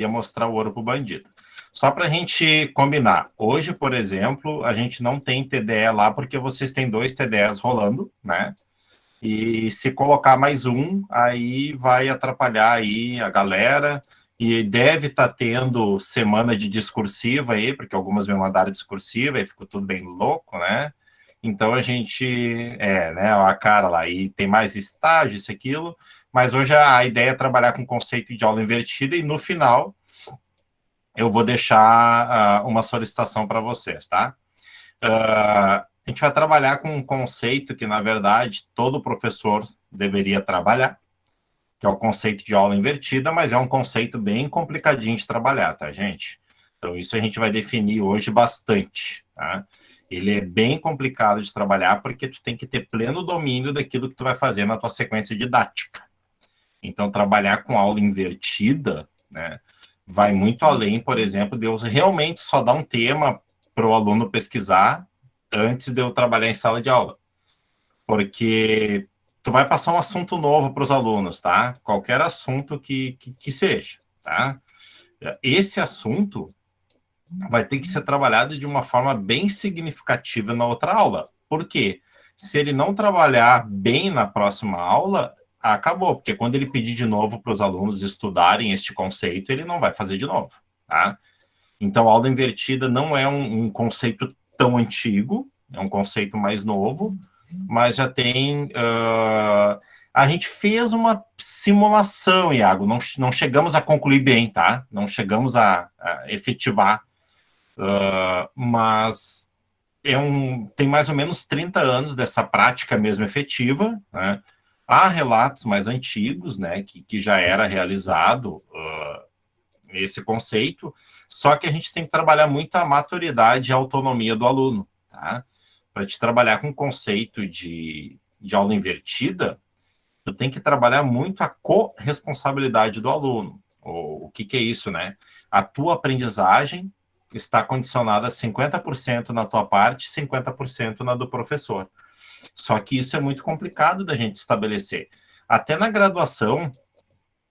ia mostrar o ouro pro bandido. Só para a gente combinar, hoje, por exemplo, a gente não tem TDE lá porque vocês têm 2 TDEs rolando, né? E se colocar mais um, aí vai atrapalhar aí a galera, e deve estar tendo semana de discursiva aí, porque algumas me mandaram discursiva e ficou tudo bem louco, né? Então a gente, né, a cara lá, e tem mais estágio, isso, aquilo, mas hoje a ideia é trabalhar com o conceito de aula invertida, e no final eu vou deixar uma solicitação para vocês, tá? A gente vai trabalhar com um conceito que, na verdade, todo professor deveria trabalhar, que é o conceito de aula invertida, mas é um conceito bem complicadinho de trabalhar, tá, gente? Então, isso a gente vai definir hoje bastante, tá? Ele é bem complicado de trabalhar porque tu tem que ter pleno domínio daquilo que tu vai fazer na tua sequência didática. Então, trabalhar com aula invertida, né, vai muito além, por exemplo, de eu realmente só dar um tema para o aluno pesquisar antes de eu trabalhar em sala de aula. Porque tu vai passar um assunto novo para os alunos, tá? Qualquer assunto que seja, tá? Esse assunto vai ter que ser trabalhado de uma forma bem significativa na outra aula. Por quê? Se ele não trabalhar bem na próxima aula, acabou, porque quando ele pedir de novo para os alunos estudarem este conceito, ele não vai fazer de novo, tá? Então, a aula invertida não é um conceito tão antigo, é um conceito mais novo, mas já tem... a gente fez uma simulação, Iago, não chegamos a concluir bem, tá? Não chegamos a efetivar, mas tem mais ou menos 30 anos dessa prática mesmo efetiva, né? Há relatos mais antigos, né, que já era realizado esse conceito, só que a gente tem que trabalhar muito a maturidade e a autonomia do aluno, tá? Para te trabalhar com o conceito de aula invertida, tu tem que trabalhar muito a corresponsabilidade do aluno. O que é isso, né? A tua aprendizagem está condicionada a 50% na tua parte, 50% na do professor. Só que isso é muito complicado da gente estabelecer. Até na graduação,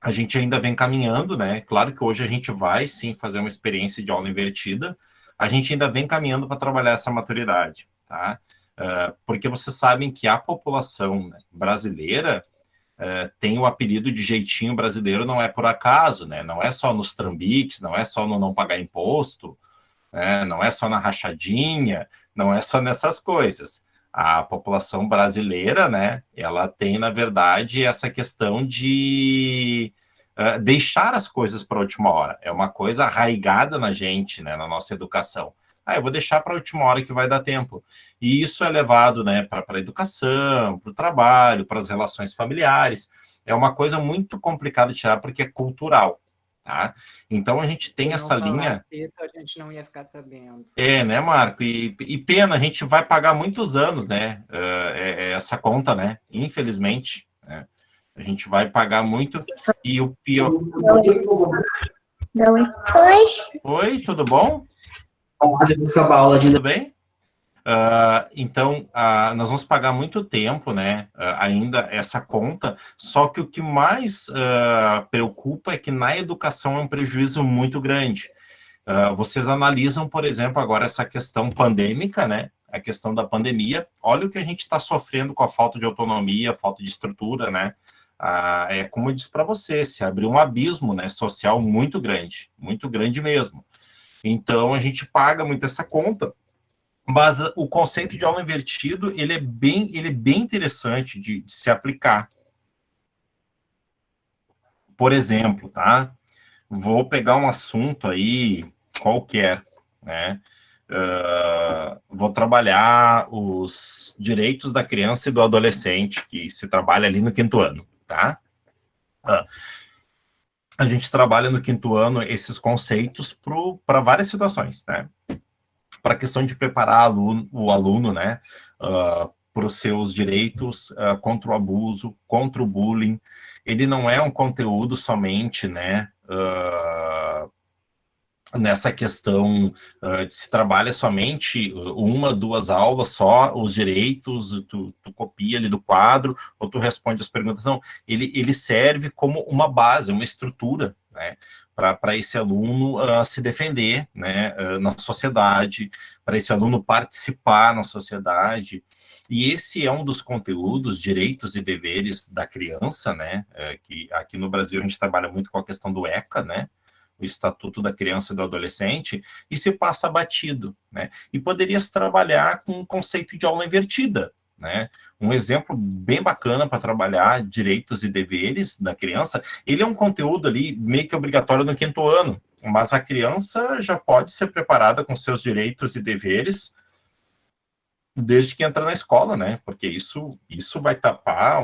a gente ainda vem caminhando, né? Claro que hoje a gente vai, sim, fazer uma experiência de aula invertida, a gente ainda vem caminhando para trabalhar essa maturidade, tá? Porque vocês sabem que a população, né, brasileira tem o apelido de jeitinho brasileiro, não é por acaso, né? Não é só nos trambiques, não é só no não pagar imposto, né? Não é só na rachadinha, não é só nessas coisas. A população brasileira, né, ela tem, na verdade, essa questão de deixar as coisas para a última hora. É uma coisa arraigada na gente, né, na nossa educação. Eu vou deixar para a última hora que vai dar tempo. E isso é levado, né, para a educação, para o trabalho, para as relações familiares. É uma coisa muito complicada de tirar porque é cultural. Tá? Então a gente tem essa linha. Isso a gente não ia ficar sabendo. Né, Marco? E pena, a gente vai pagar muitos anos, né? Essa conta, né? Infelizmente, né? A gente vai pagar muito. E o pior. Oi, tudo bom? Tudo bem? Então, nós vamos pagar muito tempo, né, ainda essa conta, só que o que mais preocupa é que na educação é um prejuízo muito grande. Vocês analisam, por exemplo, agora essa questão pandêmica, né, a questão da pandemia, olha o que a gente está sofrendo com a falta de autonomia, falta de estrutura, né, como eu disse para você, se abriu um abismo, né, social muito grande mesmo. Então, a gente paga muito essa conta. Mas o conceito de aula invertido, ele é bem interessante de se aplicar. Por exemplo, tá? Vou pegar um assunto aí qualquer, né? Vou trabalhar os direitos da criança e do adolescente, que se trabalha ali no 5º ano, tá? A gente trabalha no 5º ano esses conceitos para várias situações, né? Para a questão de preparar o aluno, né, para os seus direitos contra o abuso, contra o bullying. Ele não é um conteúdo somente, né, nessa questão de se trabalha somente 1, 2 aulas só, os direitos, tu copia ali do quadro, ou tu responde as perguntas. Não, ele serve como uma base, uma estrutura, né, para esse aluno se defender, né, na sociedade, para esse aluno participar na sociedade. E esse é um dos conteúdos, direitos e deveres da criança, né, que aqui no Brasil a gente trabalha muito com a questão do ECA, né, o Estatuto da Criança e do Adolescente, e se passa batido, né, e poderia se trabalhar com o conceito de aula invertida, né? Um exemplo bem bacana para trabalhar direitos e deveres da criança, ele é um conteúdo ali meio que obrigatório no 5º ano, mas a criança já pode ser preparada com seus direitos e deveres desde que entra na escola, né? Porque isso vai tapar,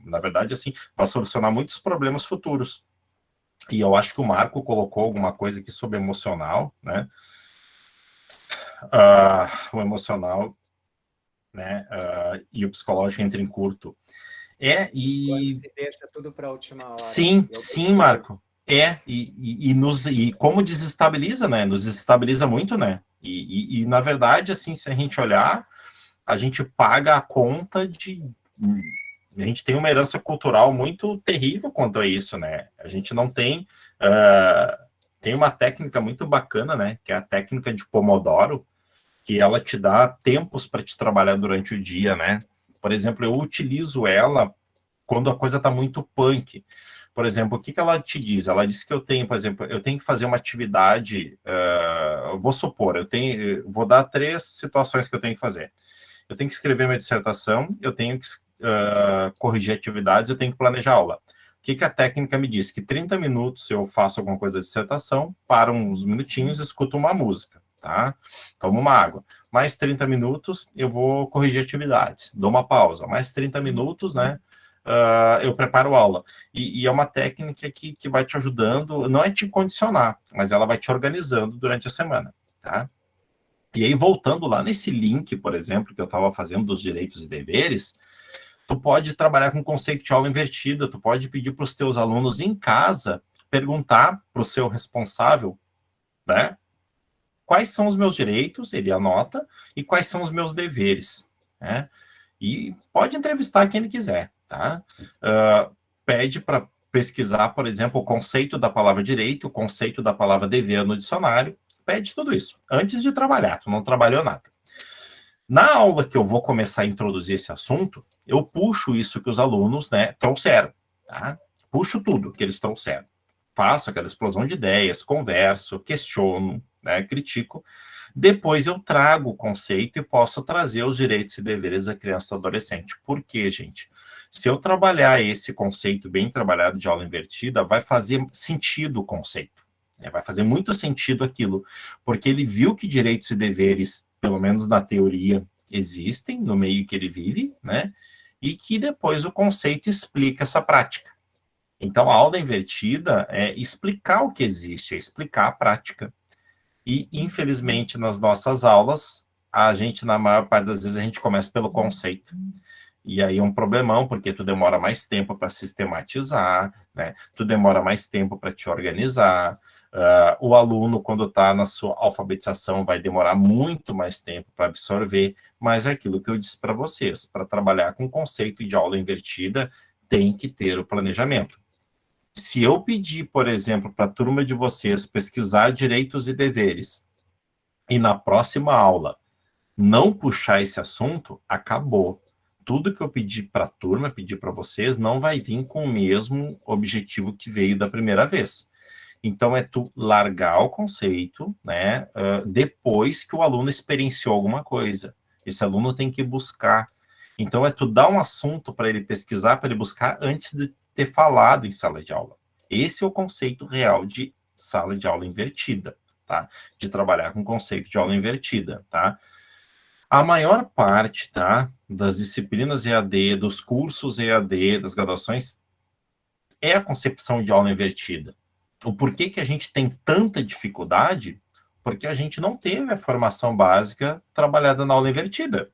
na verdade, assim, vai solucionar muitos problemas futuros. E eu acho que o Marco colocou alguma coisa aqui sobre emocional, né? O emocional, né, e o psicológico entra em curto. Quando se deixa tudo para a última hora. Sim, Marco. E como desestabiliza, né? Nos desestabiliza muito, né? E na verdade, assim, se a gente olhar, a gente paga a conta de... A gente tem uma herança cultural muito terrível quanto a isso, né? A gente não tem... tem uma técnica muito bacana, né? Que é a técnica de Pomodoro, que ela te dá tempos para te trabalhar durante o dia, né? Por exemplo, eu utilizo ela quando a coisa está muito punk. Por exemplo, o que ela te diz? Ela diz que eu tenho, por exemplo, eu tenho que fazer uma atividade, vou supor, vou dar 3 situações que eu tenho que fazer. Eu tenho que escrever minha dissertação, eu tenho que corrigir atividades, eu tenho que planejar aula. O que a técnica me diz? Que 30 minutos eu faço alguma coisa da dissertação, paro uns minutinhos, escuto uma música, tá? Tomo uma água. Mais 30 minutos, eu vou corrigir atividades. Dou uma pausa. Mais 30 minutos, né? Eu preparo aula. E é uma técnica que vai te ajudando, não é te condicionar, mas ela vai te organizando durante a semana, tá? E aí, voltando lá nesse link, por exemplo, que eu estava fazendo dos direitos e deveres, tu pode trabalhar com o conceito de aula invertida, tu pode pedir para os teus alunos em casa, perguntar para o seu responsável, né? Quais são os meus direitos, ele anota, e quais são os meus deveres, né? E pode entrevistar quem ele quiser, tá? Pede para pesquisar, por exemplo, o conceito da palavra direito, o conceito da palavra dever no dicionário, pede tudo isso, antes de trabalhar, tu não trabalhou nada. Na aula que eu vou começar a introduzir esse assunto, eu puxo isso que os alunos, né, trouxeram, tá? Puxo tudo que eles trouxeram. Faço aquela explosão de ideias, converso, questiono, né, critico. Depois eu trago o conceito e posso trazer os direitos e deveres da criança e do adolescente. Por quê, gente? Se eu trabalhar esse conceito bem trabalhado de aula invertida, vai fazer sentido o conceito. Né? Vai fazer muito sentido aquilo, porque ele viu que direitos e deveres, pelo menos na teoria, existem no meio que ele vive, né? E que depois o conceito explica essa prática. Então, a aula invertida é explicar o que existe, é explicar a prática. E, infelizmente, nas nossas aulas, a gente, na maior parte das vezes, a gente começa pelo conceito. E aí é um problemão, porque tu demora mais tempo para sistematizar, né? Tu demora mais tempo para te organizar. O aluno, quando está na sua alfabetização, vai demorar muito mais tempo para absorver, mas é aquilo que eu disse para vocês, para trabalhar com o conceito de aula invertida, tem que ter o planejamento. Se eu pedir, por exemplo, para a turma de vocês pesquisar direitos e deveres, e na próxima aula não puxar esse assunto, acabou. Tudo que eu pedi para a turma, pedir para vocês, não vai vir com o mesmo objetivo que veio da primeira vez. Então, é tu largar o conceito, né, depois que o aluno experienciou alguma coisa. Esse aluno tem que buscar. Então, é tu dar um assunto para ele pesquisar, para ele buscar, antes de ter falado em sala de aula. Esse é o conceito real de sala de aula invertida, tá? De trabalhar com o conceito de aula invertida, tá? A maior parte, tá, das disciplinas EAD, dos cursos EAD, das graduações, é a concepção de aula invertida. O porquê que a gente tem tanta dificuldade? Porque a gente não teve a formação básica trabalhada na aula invertida.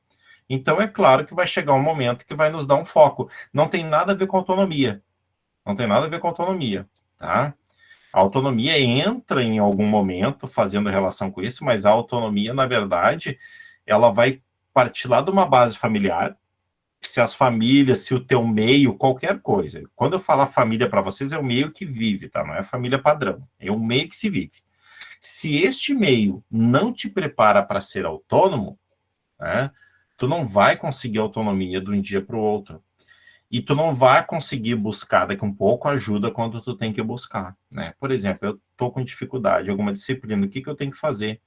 Então, é claro que vai chegar um momento que vai nos dar um foco. Não tem nada a ver com autonomia. Não tem nada a ver com autonomia, tá? A autonomia entra em algum momento fazendo relação com isso, mas a autonomia, na verdade, ela vai partir lá de uma base familiar, se as famílias, se o teu meio, qualquer coisa. Quando eu falo família para vocês, é o meio que vive, tá? Não é família padrão, é o meio que se vive. Se este meio não te prepara para ser autônomo, né, tu não vai conseguir autonomia de um dia para o outro. E tu não vai conseguir buscar daqui um pouco ajuda quando tu tem que buscar, né? Por exemplo, eu tô com dificuldade em alguma disciplina, o que que eu tenho que fazer?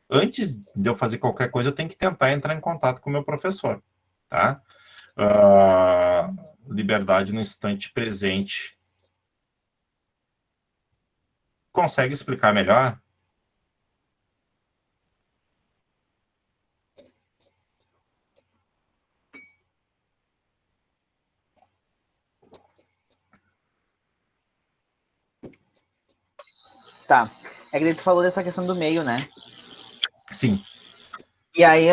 Antes de eu fazer qualquer coisa, eu tenho que tentar entrar em contato com o meu professor, tá? Ah, liberdade no instante presente. Consegue explicar melhor? Tá. É que daí tu falou dessa questão do meio, né? Sim. E aí,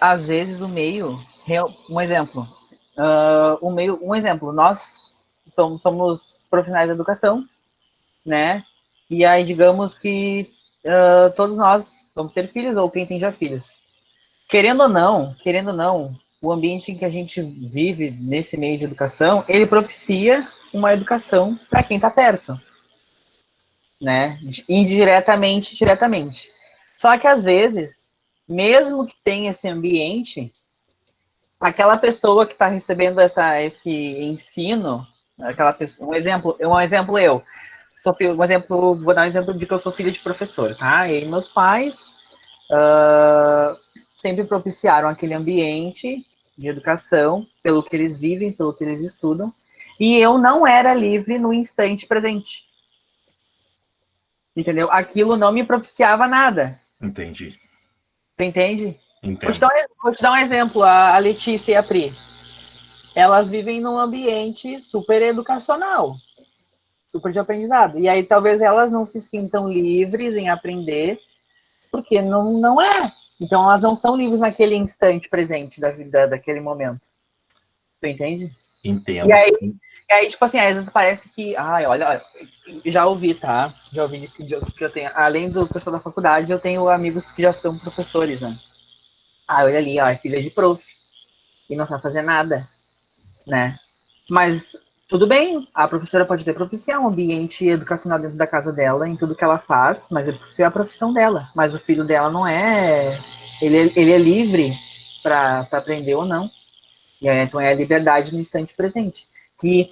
às vezes, o meio... Um exemplo. Um exemplo. Nós somos profissionais da educação, né? E aí, digamos que todos nós vamos ter filhos, ou quem tem já filhos. Querendo ou não, o ambiente em que a gente vive nesse meio de educação, ele propicia uma educação para quem está perto, né? Indiretamente, diretamente. Só que às vezes, mesmo que tenha esse ambiente, aquela pessoa que está recebendo esse ensino, aquela pessoa, um exemplo eu, vou dar um exemplo de que eu sou filho de professor, tá? E meus pais sempre propiciaram aquele ambiente de educação, pelo que eles vivem, pelo que eles estudam, e eu não era livre no instante presente. Entendeu? Aquilo não me propiciava nada. Entendi. Você entende? Entendo. Vou te dar um exemplo. A Letícia e a Pri. Elas vivem num ambiente super educacional, super de aprendizado. E aí talvez elas não se sintam livres em aprender, porque não é. Então elas não são livres naquele instante presente da vida, daquele momento. Você entende? Entendo. E aí, tipo assim, às vezes parece que, ai, olha, já ouvi, tá? Já ouvi que eu tenho, além do pessoal da faculdade, eu tenho amigos que já são professores, né? Ah, olha ali, ó, é filha de prof. E não sabe fazer nada, né? Mas tudo bem, a professora pode ter propiciar um ambiente educacional dentro da casa dela, em tudo que ela faz, mas é a profissão dela. Mas o filho dela não é. Ele é livre para aprender ou não. E aí, então é a liberdade no instante presente. Que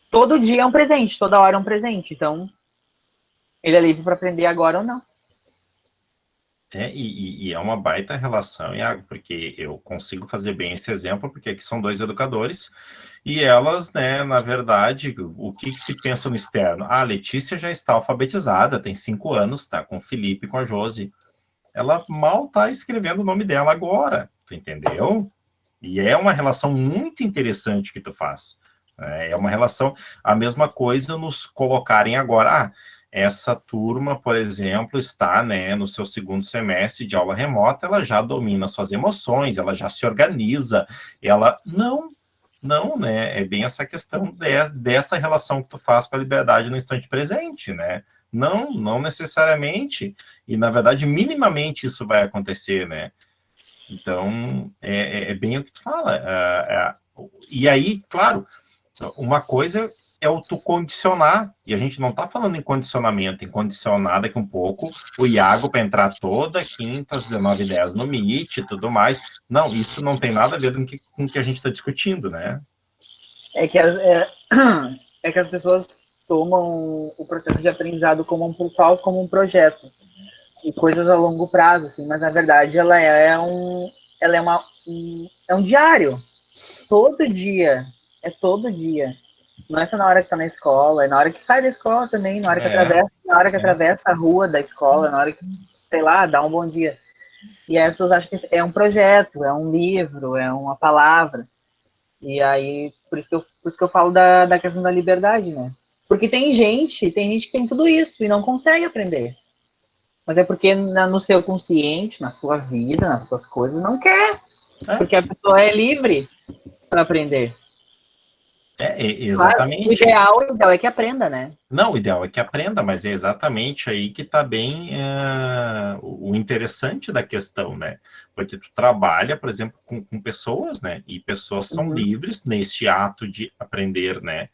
todo dia é um presente, toda hora é um presente. Então, ele é livre para aprender agora ou não. E é uma baita relação, Iago, porque eu consigo fazer bem esse exemplo, porque aqui são dois educadores, e elas, né, na verdade, o que se pensa no externo? Ah, a Letícia já está alfabetizada, tem 5 anos, está com o Felipe e com a Josi. Ela mal está escrevendo o nome dela agora, tu entendeu? E é uma relação muito interessante que tu faz. É uma relação, a mesma coisa nos colocarem agora. Ah, essa turma, por exemplo, está, né, no seu segundo semestre de aula remota, ela já domina suas emoções, ela já se organiza, ela não, né? É bem essa questão dessa relação que tu faz com a liberdade no instante presente, né? Não necessariamente, e na verdade, minimamente isso vai acontecer, né? Então, é bem o que tu fala. E aí, claro, uma coisa é o tu condicionar, e a gente não está falando em condicionamento, em condicionar daqui um pouco o Iago para entrar toda quinta às 19h10 no Meet e tudo mais. Não, isso não tem nada a ver com o que a gente está discutindo, né? É que, é que as pessoas tomam o processo de aprendizado só como um projeto e coisas a longo prazo, assim, mas na verdade ela é um diário. Todo dia, é todo dia. Não é só na hora que tá na escola, é na hora que sai da escola também, na hora que atravessa a rua da escola, na hora que, sei lá, dá um bom dia. E aí as pessoas acham que é um projeto, é um livro, é uma palavra. E aí, por isso que eu falo da questão da liberdade, né? Porque tem gente que tem tudo isso e não consegue aprender. Mas é porque no seu consciente, na sua vida, nas suas coisas, não quer. Porque a pessoa é livre para aprender. Claro, Exatamente. o ideal é que aprenda, né? Não, o ideal é que aprenda, mas é exatamente aí que está bem o interessante da questão, né? Porque tu trabalha, por exemplo, com pessoas, né? E pessoas são livres nesse ato de aprender, né?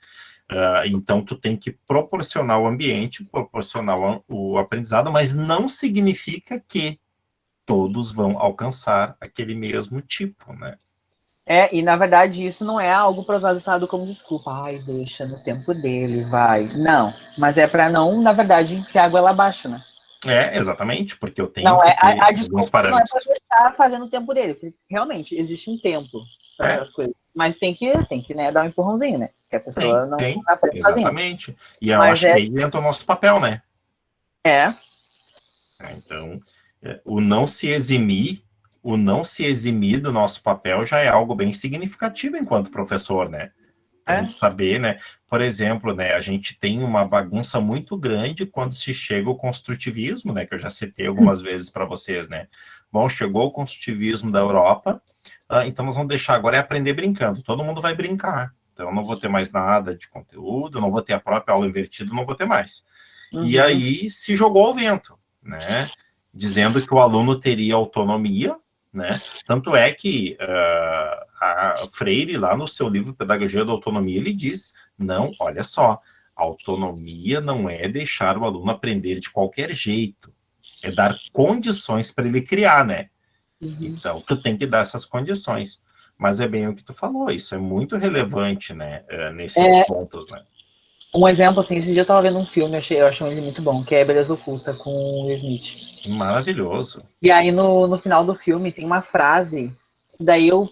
Então, tu tem que proporcionar o ambiente, proporcionar o aprendizado, mas não significa que todos vão alcançar aquele mesmo tipo, né? E na verdade isso não é algo para usar usado como desculpa. Ai, deixa no tempo dele, vai. Não, mas é para não, na verdade, enfiar a goela abaixo, né? Exatamente, porque eu tenho Não que é ter a alguns desculpa não é para parâmetros. deixar fazendo o tempo dele, porque realmente existe um tempo para as coisas. Mas tem que né, dar um empurrãozinho, né? Que a pessoa não Tem, aprende sozinha. exatamente. E eu Mas acho que aí entra o nosso papel, né? é. Então, o não se eximir, o não se eximir do nosso papel já é algo bem significativo enquanto professor, né? A gente saber, né? Por exemplo, né? A gente tem uma bagunça muito grande quando se chega ao construtivismo, né? Que eu já citei algumas vezes para vocês, né? Bom, chegou o construtivismo da Europa, então nós vamos deixar agora é aprender brincando. Todo mundo vai brincar. Então, eu não vou ter mais nada de conteúdo, não vou ter a própria aula invertida, não vou ter mais. E aí se jogou ao vento, né? Dizendo que o aluno teria autonomia, né? Tanto é que a Freire, lá no seu livro Pedagogia da Autonomia, ele diz, não, olha só, autonomia não é deixar o aluno aprender de qualquer jeito, é dar condições para ele criar, né? Então, tu tem que dar essas condições. Mas é bem o que tu falou, isso é muito relevante, né? Nesses pontos, né? Um exemplo, assim, esse dia eu tava vendo um filme, eu achei ele muito bom, que é Beleza Oculta, com o Will Smith. Maravilhoso. E aí, no final do filme, tem uma frase, daí eu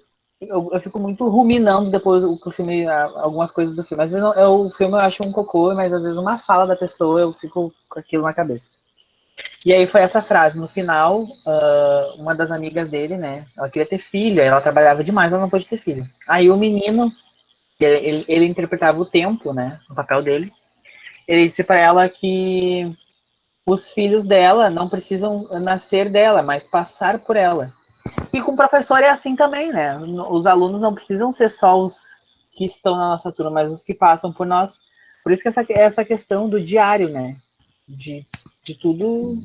fico muito ruminando depois o filme, algumas coisas do filme. Às vezes o filme eu acho um cocô, mas às vezes uma fala da pessoa eu fico com aquilo na cabeça. E aí foi essa frase, no final, uma das amigas dele, né, ela queria ter filho, ela trabalhava demais, ela não pôde ter filho. Aí o menino, ele interpretava o tempo, né, no papel dele, ele disse para ela que os filhos dela não precisam nascer dela, mas passar por ela. E com o professor é assim também, né? Os alunos não precisam ser só os que estão na nossa turma, mas os que passam por nós. Por isso que essa questão do diário, né? De tudo.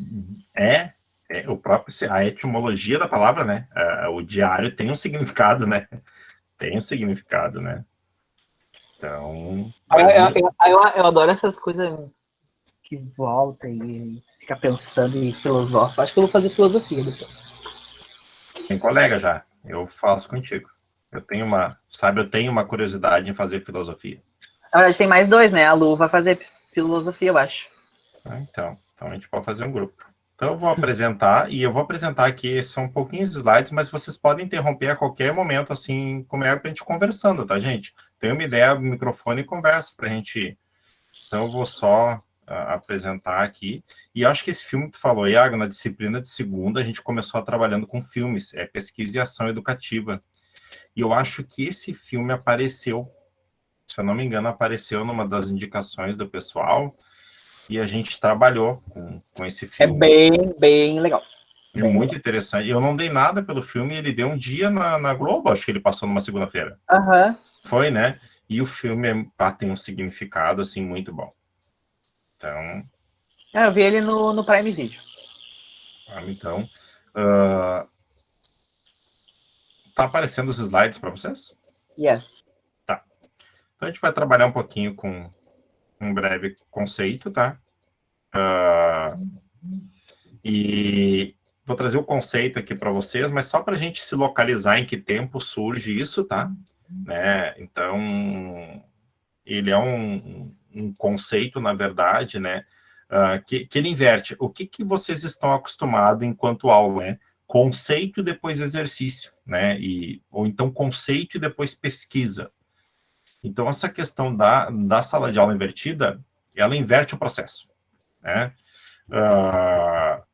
O próprio, a etimologia da palavra, né? O diário tem um significado, né? Tem um significado, né? Então. Eu adoro essas coisas que volta e fica pensando e filosofa. Acho que eu vou fazer filosofia depois. Tem colega já. Eu faço contigo. Eu tenho uma curiosidade em fazer filosofia. Na verdade, tem mais dois, né? A Lu vai fazer filosofia, eu acho. Então a gente pode fazer um grupo. Então eu vou apresentar, e eu vou apresentar aqui, são pouquinhos slides, mas vocês podem interromper a qualquer momento, assim, como é pra gente conversando, tá, gente? Tem uma ideia, microfone e conversa pra gente. Então eu vou só apresentar aqui. E eu acho que esse filme que tu falou, Iago, na disciplina de segunda, a gente começou trabalhando com filmes, pesquisa e ação educativa. E eu acho que esse filme apareceu, se eu não me engano, apareceu numa das indicações do pessoal, e a gente trabalhou com esse filme. Bem legal. É muito interessante. Eu não dei nada pelo filme, ele deu um dia na Globo, acho que ele passou numa segunda-feira. Foi, né? E o filme tem um significado, assim, muito bom. Então... eu vi ele no Prime Video. Então... tá aparecendo os slides para vocês? Yes. Tá. Então a gente vai trabalhar um pouquinho com um breve conceito, tá? E vou trazer o conceito aqui para vocês, mas só para a gente se localizar em que tempo surge isso, tá? Né? Então, ele é um conceito, na verdade, né? Que ele inverte. O que vocês estão acostumados enquanto aula, né? Conceito e depois exercício, né? Ou então conceito e depois pesquisa. Então, essa questão da sala de aula invertida, ela inverte o processo, né?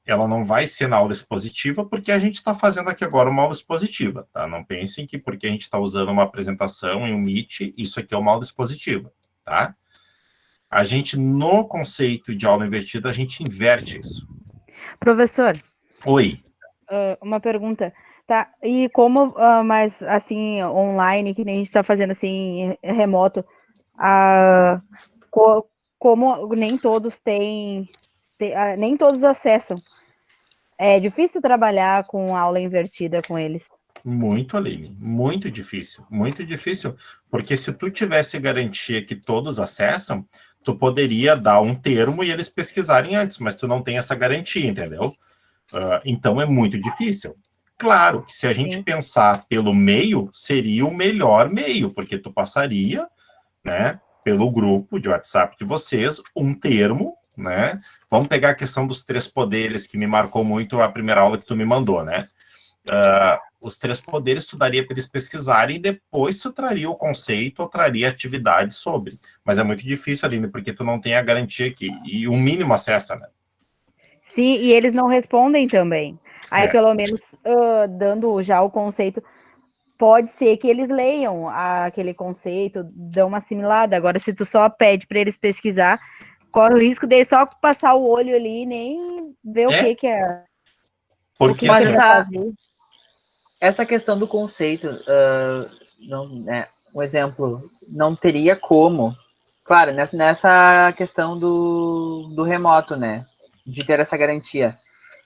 Ela não vai ser na aula expositiva, porque a gente está fazendo aqui agora uma aula expositiva, tá? Não pensem que porque a gente está usando uma apresentação em um Meet, isso aqui é uma aula expositiva, tá? A gente, no conceito de aula invertida, a gente inverte isso. Professor. Oi. Uma pergunta. Tá, e como mais assim, online, que nem a gente está fazendo assim, remoto, Como nem todos nem todos acessam. É difícil trabalhar com aula invertida com eles. Muito, Aline, muito difícil, porque se tu tivesse garantia que todos acessam, tu poderia dar um termo e eles pesquisarem antes, mas tu não tem essa garantia, entendeu? Então é muito difícil. Claro que se a gente pensar pelo meio, seria o melhor meio, porque tu passaria, né, pelo grupo de WhatsApp de vocês, um termo, né? Vamos pegar a questão dos 3 poderes, que me marcou muito a primeira aula que tu me mandou, né? Os 3 poderes tu daria para eles pesquisarem e depois tu traria o conceito ou traria atividade sobre. Mas é muito difícil, Aline, porque tu não tem a garantia que e o mínimo acessa, né? Sim, e eles não respondem também. Aí, pelo menos, dando já o conceito, pode ser que eles leiam aquele conceito, dão uma assimilada. Agora, se tu só pede para eles pesquisar, corre o risco de só passar o olho ali e nem ver o que é. Porque Mas assim, essa questão do conceito, não, né, um exemplo, não teria como, claro, nessa questão do remoto, né, de ter essa garantia,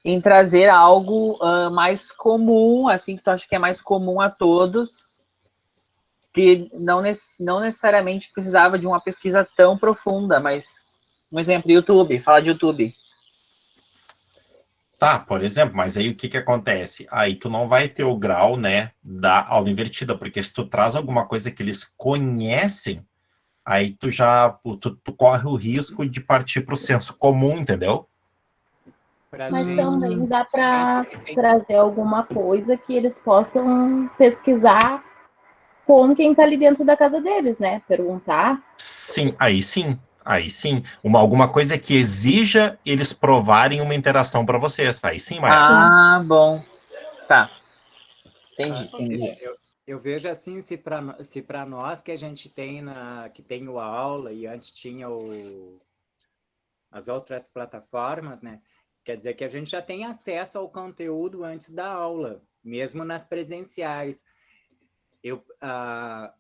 em trazer algo mais comum, assim, que tu acha que é mais comum a todos, que não necessariamente precisava de uma pesquisa tão profunda, mas, um exemplo, YouTube, fala de YouTube. Tá, por exemplo, mas aí o que acontece? Aí tu não vai ter o grau, né, da aula invertida, porque se tu traz alguma coisa que eles conhecem, aí tu corre o risco de partir para o senso comum, entendeu? Mas também dá para trazer alguma coisa que eles possam pesquisar com quem está ali dentro da casa deles, né? Perguntar. Sim, aí sim. Aí sim, alguma coisa que exija eles provarem uma interação para vocês. Aí sim, Maia. Ah, bom. Tá. Entendi. Eu vejo assim, se para nós que a gente tem que tem o aula e antes tinha as outras plataformas, né? Quer dizer que a gente já tem acesso ao conteúdo antes da aula, mesmo nas presenciais. A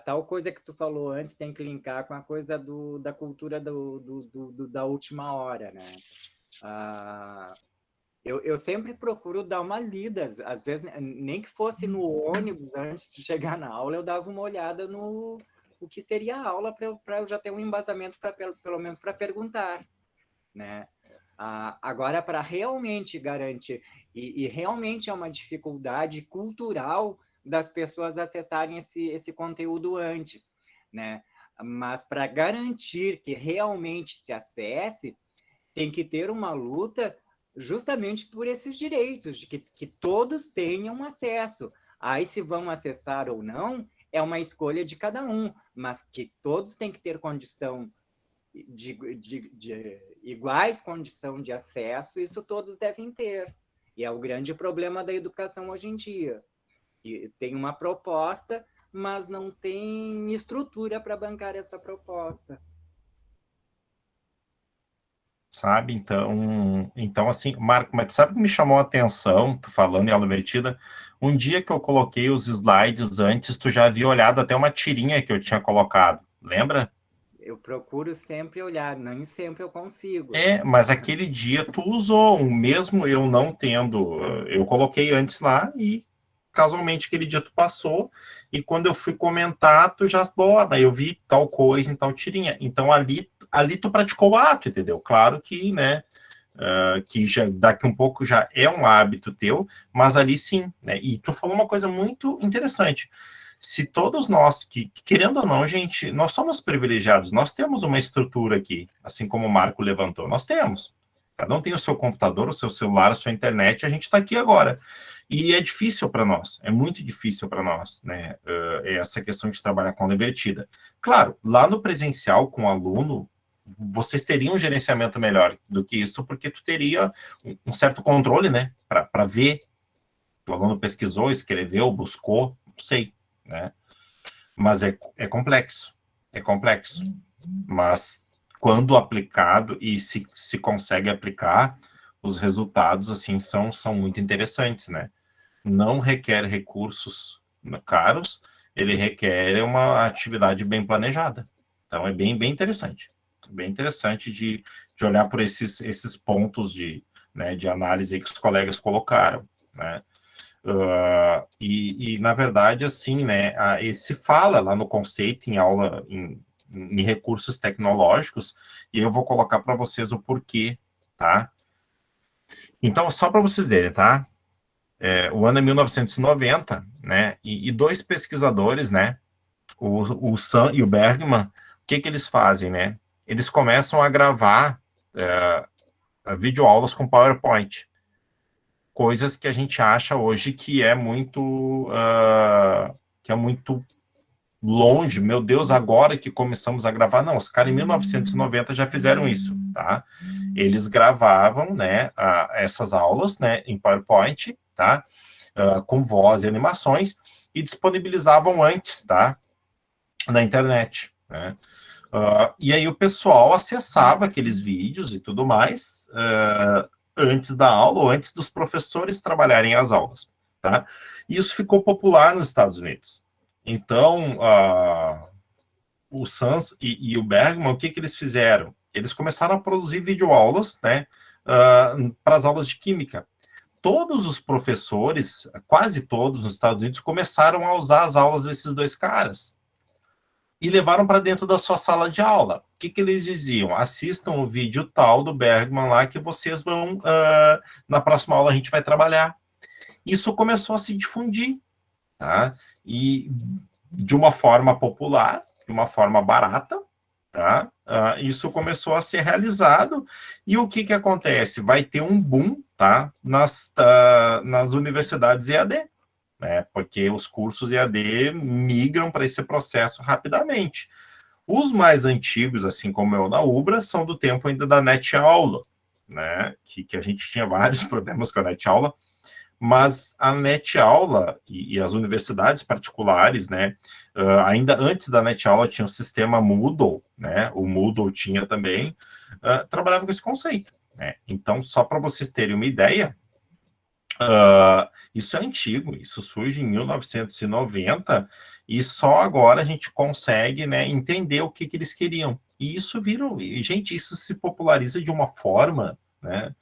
tal coisa que tu falou antes tem que linkar com a coisa da cultura da última hora, né? Eu sempre procuro dar uma lida, às vezes, nem que fosse no ônibus, antes de chegar na aula, eu dava uma olhada no o que seria a aula para eu já ter um embasamento, pelo menos para perguntar, né? Agora, para realmente garantir, e realmente é uma dificuldade cultural das pessoas acessarem esse conteúdo antes, né? Mas para garantir que realmente se acesse, tem que ter uma luta justamente por esses direitos, de que todos tenham acesso. Aí, se vão acessar ou não, é uma escolha de cada um, mas que todos têm que ter condição de iguais condição de acesso, isso todos devem ter. E é o grande problema da educação hoje em dia. E tem uma proposta, mas não tem estrutura para bancar essa proposta. Sabe? Então assim, Marco, mas sabe o que me chamou a atenção, tu falando em aula invertida? Um dia que eu coloquei os slides antes, tu já havia olhado até uma tirinha que eu tinha colocado, lembra? Eu procuro sempre olhar, nem sempre eu consigo. Mas aquele dia tu usou, mesmo eu não tendo, eu coloquei antes lá e casualmente aquele dia tu passou e quando eu fui comentar, tu já, eu vi tal coisa em tal tirinha. Então ali tu praticou o ato, entendeu? Claro que, né, que já daqui um pouco já é um hábito teu, mas ali sim, né? E tu falou uma coisa muito interessante. Se todos nós, que querendo ou não, gente, nós somos privilegiados, nós temos uma estrutura aqui, assim como o Marco levantou, nós temos. Cada um tem o seu computador, o seu celular, a sua internet, a gente está aqui agora. E é difícil para nós, é muito difícil para nós, né? Essa questão de trabalhar com aula invertida. Claro, lá no presencial, com o aluno, vocês teriam um gerenciamento melhor do que isso, porque tu teria um certo controle, né? Para ver. O aluno pesquisou, escreveu, buscou, não sei, né? Mas é complexo. É complexo. Mas quando aplicado e se consegue aplicar, os resultados, assim, são muito interessantes, né? Não requer recursos caros ele requer uma atividade bem planejada. Então, é bem, bem interessante. Bem interessante de olhar por esses pontos de análise que os colegas colocaram, né? Na verdade, assim, né, se fala lá no conceito, em aula, em recursos tecnológicos, e eu vou colocar para vocês o porquê, tá? Então, só para vocês verem, tá? O ano é 1990, né? E dois pesquisadores, né? O Sam e o Bergman, o que eles fazem, né? Eles começam a gravar videoaulas com PowerPoint. Coisas que a gente acha hoje que é muito longe. Meu Deus, agora que começamos a gravar. Não, os caras em 1990 já fizeram isso, tá? Eles gravavam, né, essas aulas, né, em PowerPoint, tá? Com voz e animações, e disponibilizavam antes, tá? Na internet, né? E aí o pessoal acessava aqueles vídeos e tudo mais antes da aula ou antes dos professores trabalharem as aulas, tá? E isso ficou popular nos Estados Unidos. Então, o Sans e o Bergman, o que eles fizeram? Eles começaram a produzir videoaulas, né, para as aulas de química. Todos os professores, quase todos nos Estados Unidos, começaram a usar as aulas desses dois caras e levaram para dentro da sua sala de aula. O que eles diziam? Assistam o vídeo tal do Bergman lá que vocês vão, na próxima aula a gente vai trabalhar. Isso começou a se difundir, tá? E de uma forma popular, de uma forma barata, tá? Isso começou a ser realizado, e o que acontece? Vai ter um boom, tá? Nas universidades EAD, né? Porque os cursos EAD migram para esse processo rapidamente. Os mais antigos, assim como eu na Ubra, são do tempo ainda da NetAula, né? Que a gente tinha vários problemas com a NetAula, mas a NetAula e as universidades particulares, né, ainda antes da NetAula tinha o sistema Moodle, né, o Moodle tinha também, trabalhava com esse conceito, né? Então, só para vocês terem uma ideia, isso é antigo, isso surge em 1990, e só agora a gente consegue, né, entender o que eles queriam. E isso gente, isso se populariza de uma forma, né,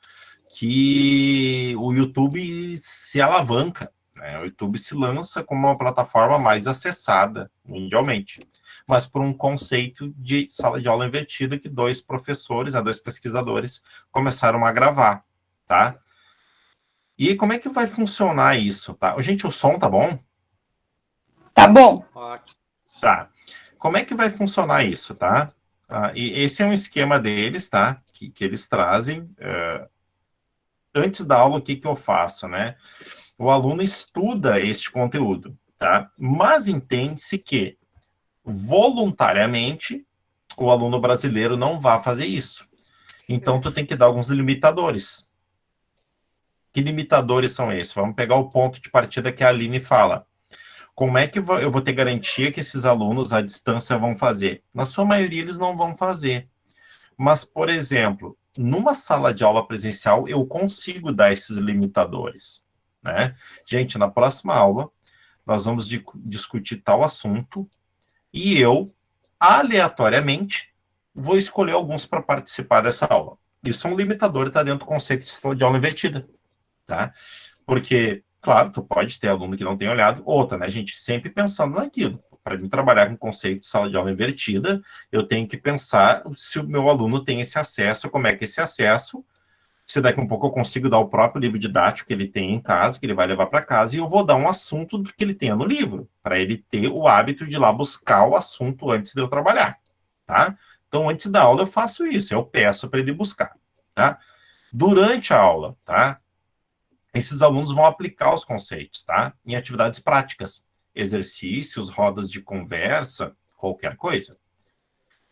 que o YouTube se alavanca, né? O YouTube se lança como uma plataforma mais acessada mundialmente, mas por um conceito de sala de aula invertida que dois professores, dois pesquisadores começaram a gravar, tá? E como é que vai funcionar isso, tá? Gente, o som tá bom? Tá bom. Ótimo. Tá. Como é que vai funcionar isso, tá? E esse é um esquema deles, tá? Que eles trazem. Antes da aula, o que eu faço, né? O aluno estuda este conteúdo, tá? Mas entende-se que, voluntariamente, o aluno brasileiro não vai fazer isso. Então, tu tem que dar alguns limitadores. Que limitadores são esses? Vamos pegar o ponto de partida que a Aline fala. Como é que eu vou ter garantia que esses alunos à distância vão fazer? Na sua maioria, eles não vão fazer. Mas, por exemplo, numa sala de aula presencial, eu consigo dar esses limitadores, né? Gente, na próxima aula, nós vamos discutir tal assunto e eu, aleatoriamente, vou escolher alguns para participar dessa aula. Isso é um limitador, está dentro do conceito de sala de aula invertida, tá? Porque, claro, tu pode ter aluno que não tem olhado, outra, né, gente? Sempre pensando naquilo. Para mim trabalhar com o conceito de sala de aula invertida, eu tenho que pensar se o meu aluno tem esse acesso, como é que esse acesso, se daqui a um pouco eu consigo dar o próprio livro didático que ele tem em casa, que ele vai levar para casa, e eu vou dar um assunto que ele tenha no livro, para ele ter o hábito de ir lá buscar o assunto antes de eu trabalhar, tá? Então, antes da aula eu faço isso, eu peço para ele buscar, tá? Durante a aula, tá? Esses alunos vão aplicar os conceitos, tá? Em atividades práticas. Exercícios, rodas de conversa, qualquer coisa.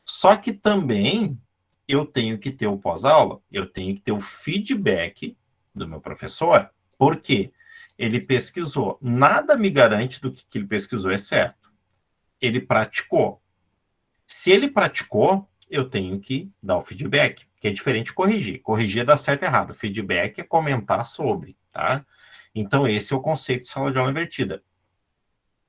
Só que também eu tenho que ter o pós-aula, eu tenho que ter o feedback do meu professor, porque ele pesquisou. Nada me garante do que ele pesquisou é certo. Ele praticou. Se ele praticou, eu tenho que dar o feedback, que é diferente de corrigir. Corrigir é dar certo e errado. Feedback é comentar sobre, tá? Então, esse é o conceito de sala de aula invertida.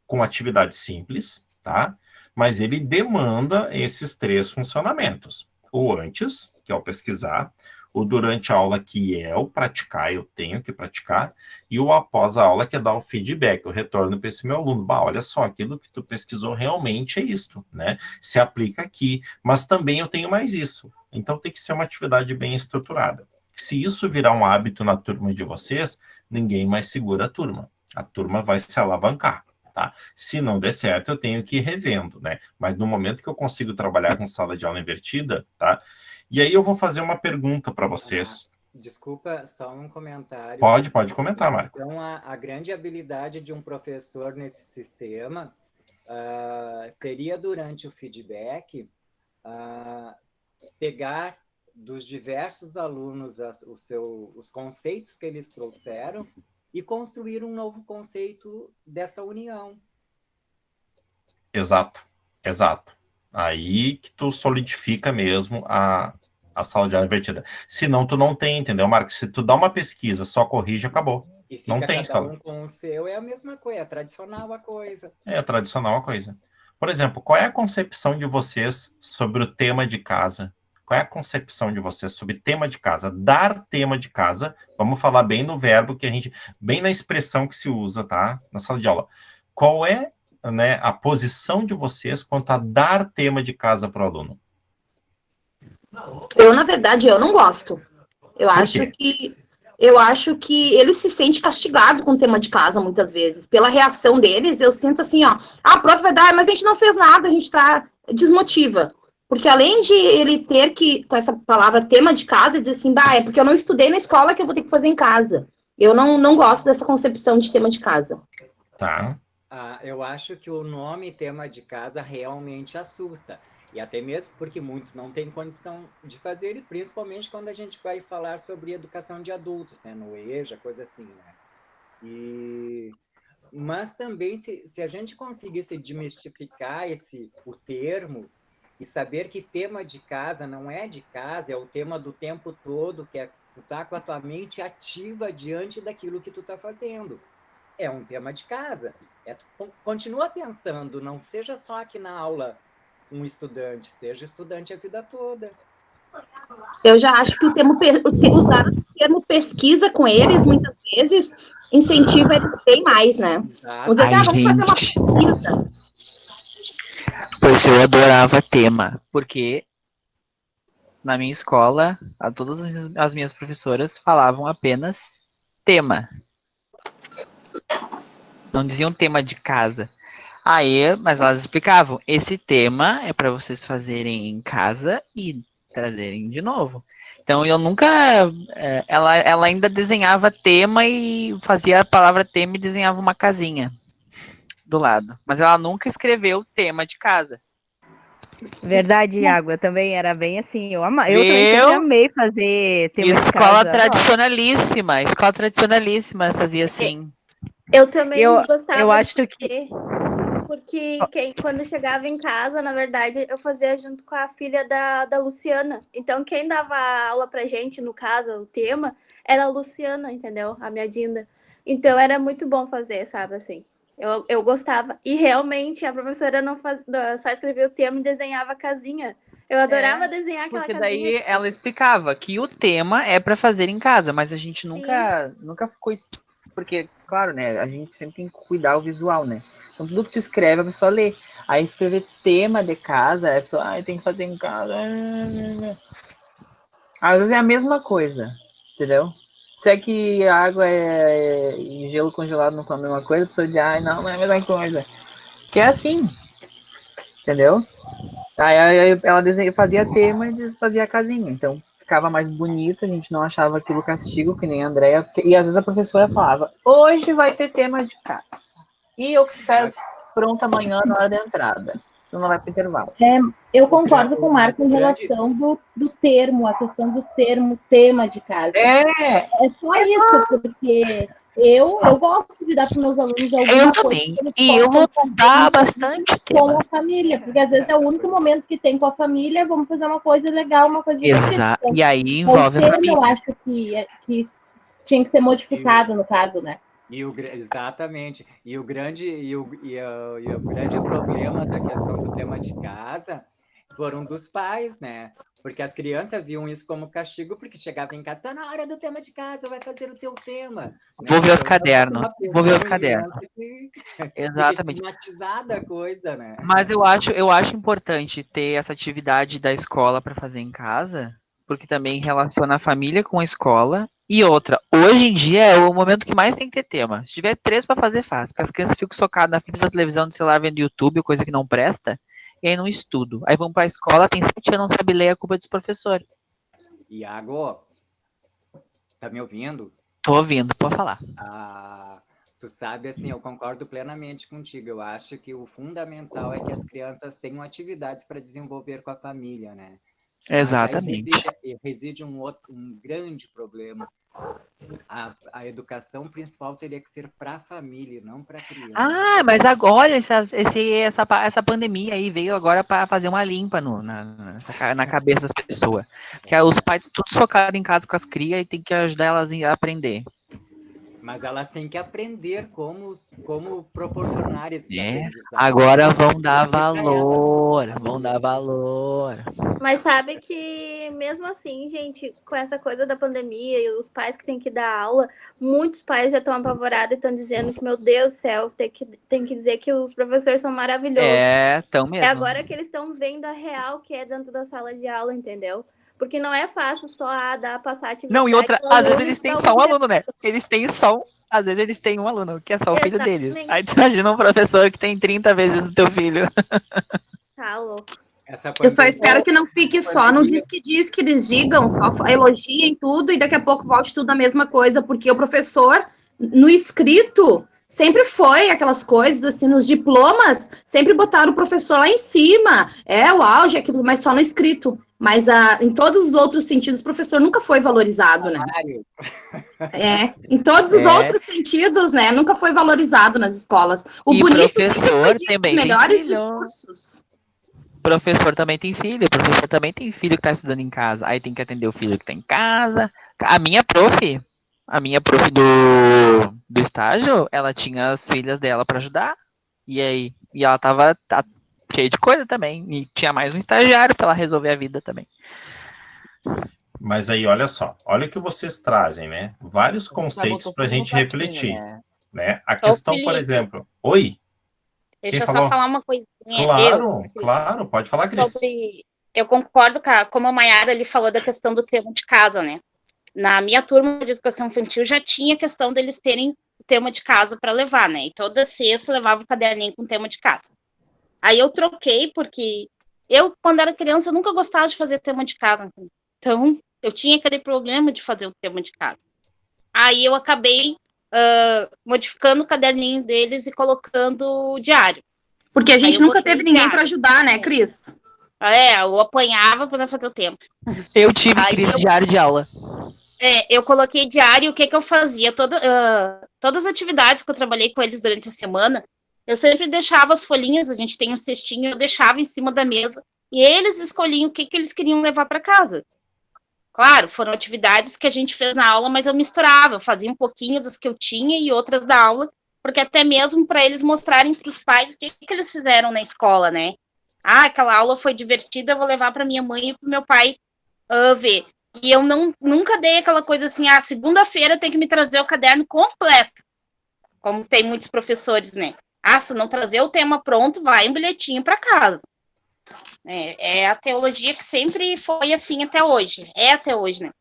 com atividade simples, tá? Mas ele demanda esses 3 funcionamentos. O antes, que é o pesquisar, o durante a aula, que é o praticar, eu tenho que praticar, e o após a aula, que é dar o feedback, o retorno para esse meu aluno. Olha só, aquilo que tu pesquisou realmente é isto, né? Se aplica aqui, mas também eu tenho mais isso. Então tem que ser uma atividade bem estruturada. Se isso virar um hábito na turma de vocês, ninguém mais segura a turma. A turma vai se alavancar, tá? Se não der certo, eu tenho que ir revendo, né? Mas no momento que eu consigo trabalhar com sala de aula invertida, tá? E aí eu vou fazer uma pergunta para vocês. Desculpa, só um comentário. Pode comentar, Marco. Então, a grande habilidade de um professor nesse sistema seria, durante o feedback, pegar dos diversos alunos os conceitos que eles trouxeram e construir um novo conceito dessa união. Exato. Aí que tu solidifica mesmo a sala de aula invertida. Senão tu não tem, entendeu, Marcos? Se tu dá uma pesquisa, só corrige, acabou. E fica não tem cada um com o seu, é a mesma coisa, é tradicional a coisa. É tradicional a coisa. Por exemplo, qual é a concepção de vocês sobre o tema de casa? Qual é a concepção de vocês sobre tema de casa? Dar tema de casa, vamos falar bem no verbo que a gente, bem na expressão que se usa, tá? Na sala de aula. Qual é, né, a posição de vocês quanto a dar tema de casa para o aluno? Na verdade, eu não gosto. Eu acho que ele se sente castigado com o tema de casa, muitas vezes. Pela reação deles, eu sinto assim, ó, a prof vai dar, mas a gente não fez nada, a gente tá desmotiva. Porque além de ele ter que, com essa palavra tema de casa, dizer assim, é porque eu não estudei na escola que eu vou ter que fazer em casa. Eu não gosto dessa concepção de tema de casa. Tá. Eu acho que o nome tema de casa realmente assusta. E até mesmo porque muitos não têm condição de fazer, e principalmente quando a gente vai falar sobre educação de adultos, né? No EJA, coisa assim, né? Mas também, se a gente conseguisse desmistificar o termo e saber que tema de casa não é de casa, é o tema do tempo todo, que é tu tá com a tua mente ativa diante daquilo que tu tá fazendo. É um tema de casa. Continua pensando, não seja só aqui na aula um estudante, seja estudante a vida toda. Eu já acho que usar o termo pesquisa com eles, muitas vezes, incentiva eles bem mais, né? Vamos dizer assim, vamos fazer uma pesquisa. Pois eu adorava tema, porque na minha escola, todas as minhas professoras falavam apenas tema. Não diziam tema de casa. Mas elas explicavam, esse tema é para vocês fazerem em casa e trazerem de novo. Então eu nunca, ela ainda desenhava tema e fazia a palavra tema e desenhava uma casinha do lado. Mas ela nunca escreveu tema de casa. Verdade, Iago, eu também era bem assim, eu também sempre amei fazer tema de casa. Escola tradicionalíssima fazia assim. Eu também gostava. Eu acho que porque quando chegava em casa, na verdade, eu fazia junto com a filha da Luciana. Então, quem dava aula pra gente, no caso, o tema, era a Luciana, entendeu? A minha Dinda. Então, era muito bom fazer, sabe, assim. Eu gostava. E, realmente, a professora só escrevia o tema e desenhava a casinha. Eu adorava desenhar aquela casinha. Porque daí ela explicava que o tema é para fazer em casa, mas a gente nunca ficou... Porque, claro, né, a gente sempre tem que cuidar o visual, né? Então, tudo que tu escreve, a pessoa lê. Aí, escrever tema de casa, a pessoa, tem que fazer em casa. Às vezes é a mesma coisa, entendeu? Se é que a água e gelo congelado não são a mesma coisa, a pessoa diz, não é a mesma coisa. Que é assim, entendeu? Aí ela fazia tema e fazia a casinha, então ficava mais bonita, a gente não achava aquilo castigo, que nem a Andréia, e às vezes a professora falava, hoje vai ter tema de casa, e eu quero pronta amanhã na hora da entrada, senão não vai para o intervalo. Eu concordo com o Marco em relação do termo, a questão do termo tema de casa. É só isso, porque eu gosto de dar para os meus alunos alguma coisa. E eu vou dar bastante com a família, porque às vezes é o único momento que tem com a família, vamos fazer uma coisa legal, uma coisa divertida. Então, e aí envolve a família. Eu acho que tinha que ser modificado, no caso, né? Exatamente. E o grande problema da questão do tema de casa foram dos pais, né? Porque as crianças viam isso como castigo, porque chegava em casa, tá na hora do tema de casa, vai fazer o teu tema. Vou ver os cadernos. Vou ver os cadernos. Exatamente. Estigmatizada a coisa, né? Mas eu acho importante ter essa atividade da escola para fazer em casa, porque também relaciona a família com a escola. E outra, hoje em dia é o momento que mais tem que ter tema. Se tiver 3 para fazer, faz. Porque as crianças ficam socadas na frente da televisão, do celular, vendo YouTube, coisa que não presta, e aí não estudo. Aí vão para a escola, tem 7 anos, não sabe ler, a culpa é dos professores. Iago, tá me ouvindo? Tô ouvindo, pode falar. Tu sabe, assim, eu concordo plenamente contigo. Eu acho que o fundamental é que as crianças tenham atividades para desenvolver com a família, né? Exatamente. Mas aí reside um grande problema. A educação principal teria que ser para a família, não para a criança. Mas agora essa pandemia aí veio agora para fazer uma limpa na cabeça das pessoas. Que os pais tudo socados em casa com as crias e tem que ajudar elas a aprender. Mas elas têm que aprender como proporcionar esse aprendizado. Agora vão dar valor. Mas sabe que, mesmo assim, gente, com essa coisa da pandemia e os pais que têm que dar aula, muitos pais já estão apavorados e estão dizendo que, meu Deus do céu, tem que dizer que os professores são maravilhosos. Estão mesmo. É agora que eles estão vendo a real que é dentro da sala de aula, entendeu? Porque não é fácil só passar atividade. Não, e outra, às vezes eles têm só um aluno, né? Às vezes eles têm um aluno, que é só o filho deles. Aí tu imagina um professor que tem 30 vezes o teu filho. Tá louco. Eu só espero que não fique só no diz que eles digam, só elogiem tudo e daqui a pouco volte tudo a mesma coisa, porque o professor, no escrito, sempre foi aquelas coisas, assim, nos diplomas, sempre botaram o professor lá em cima, o auge, aquilo, mas só no escrito. Mas em todos os outros sentidos, o professor nunca foi valorizado, né? Em todos os outros sentidos, né? Nunca foi valorizado nas escolas. O bonito sempre foi dito, os melhores discursos. Professor também tem filho que tá estudando em casa. Aí tem que atender o filho que tá em casa. A minha prof do estágio, ela tinha as filhas dela para ajudar. E aí? E ela tava cheia de coisa também. E tinha mais um estagiário para ela resolver a vida também. Mas aí, olha só. Olha o que vocês trazem, né? Vários conceitos para a gente refletir. Né? A questão, por exemplo... Oi? Deixa eu só falar uma coisinha. Claro, pode falar, Cris. Eu concordo, como a Mayara ali falou da questão do tema de casa, né? Na minha turma de educação infantil já tinha questão deles terem o tema de casa para levar, né? E toda sexta levava o caderninho com tema de casa. Aí eu troquei, porque eu, quando era criança, eu nunca gostava de fazer tema de casa. Então, eu tinha aquele problema de fazer o tema de casa. Aí eu acabei modificando o caderninho deles e colocando o diário. Porque a gente nunca teve ninguém para ajudar, né, Cris? Eu apanhava para fazer o tempo. Eu tive diário de aula. Eu coloquei diário, o que eu fazia? Todas as atividades que eu trabalhei com eles durante a semana, eu sempre deixava as folhinhas, a gente tem um cestinho, eu deixava em cima da mesa, e eles escolhiam o que eles queriam levar para casa. Claro, foram atividades que a gente fez na aula, mas eu misturava, eu fazia um pouquinho das que eu tinha e outras da aula, porque até mesmo para eles mostrarem para os pais o que eles fizeram na escola, né? Aquela aula foi divertida, eu vou levar para minha mãe e para o meu pai ver. E eu nunca dei aquela coisa assim, segunda-feira tem que me trazer o caderno completo, como tem muitos professores, né? Se não trazer o tema pronto, vai um bilhetinho para casa. É a teologia que sempre foi assim até hoje. Até hoje, né?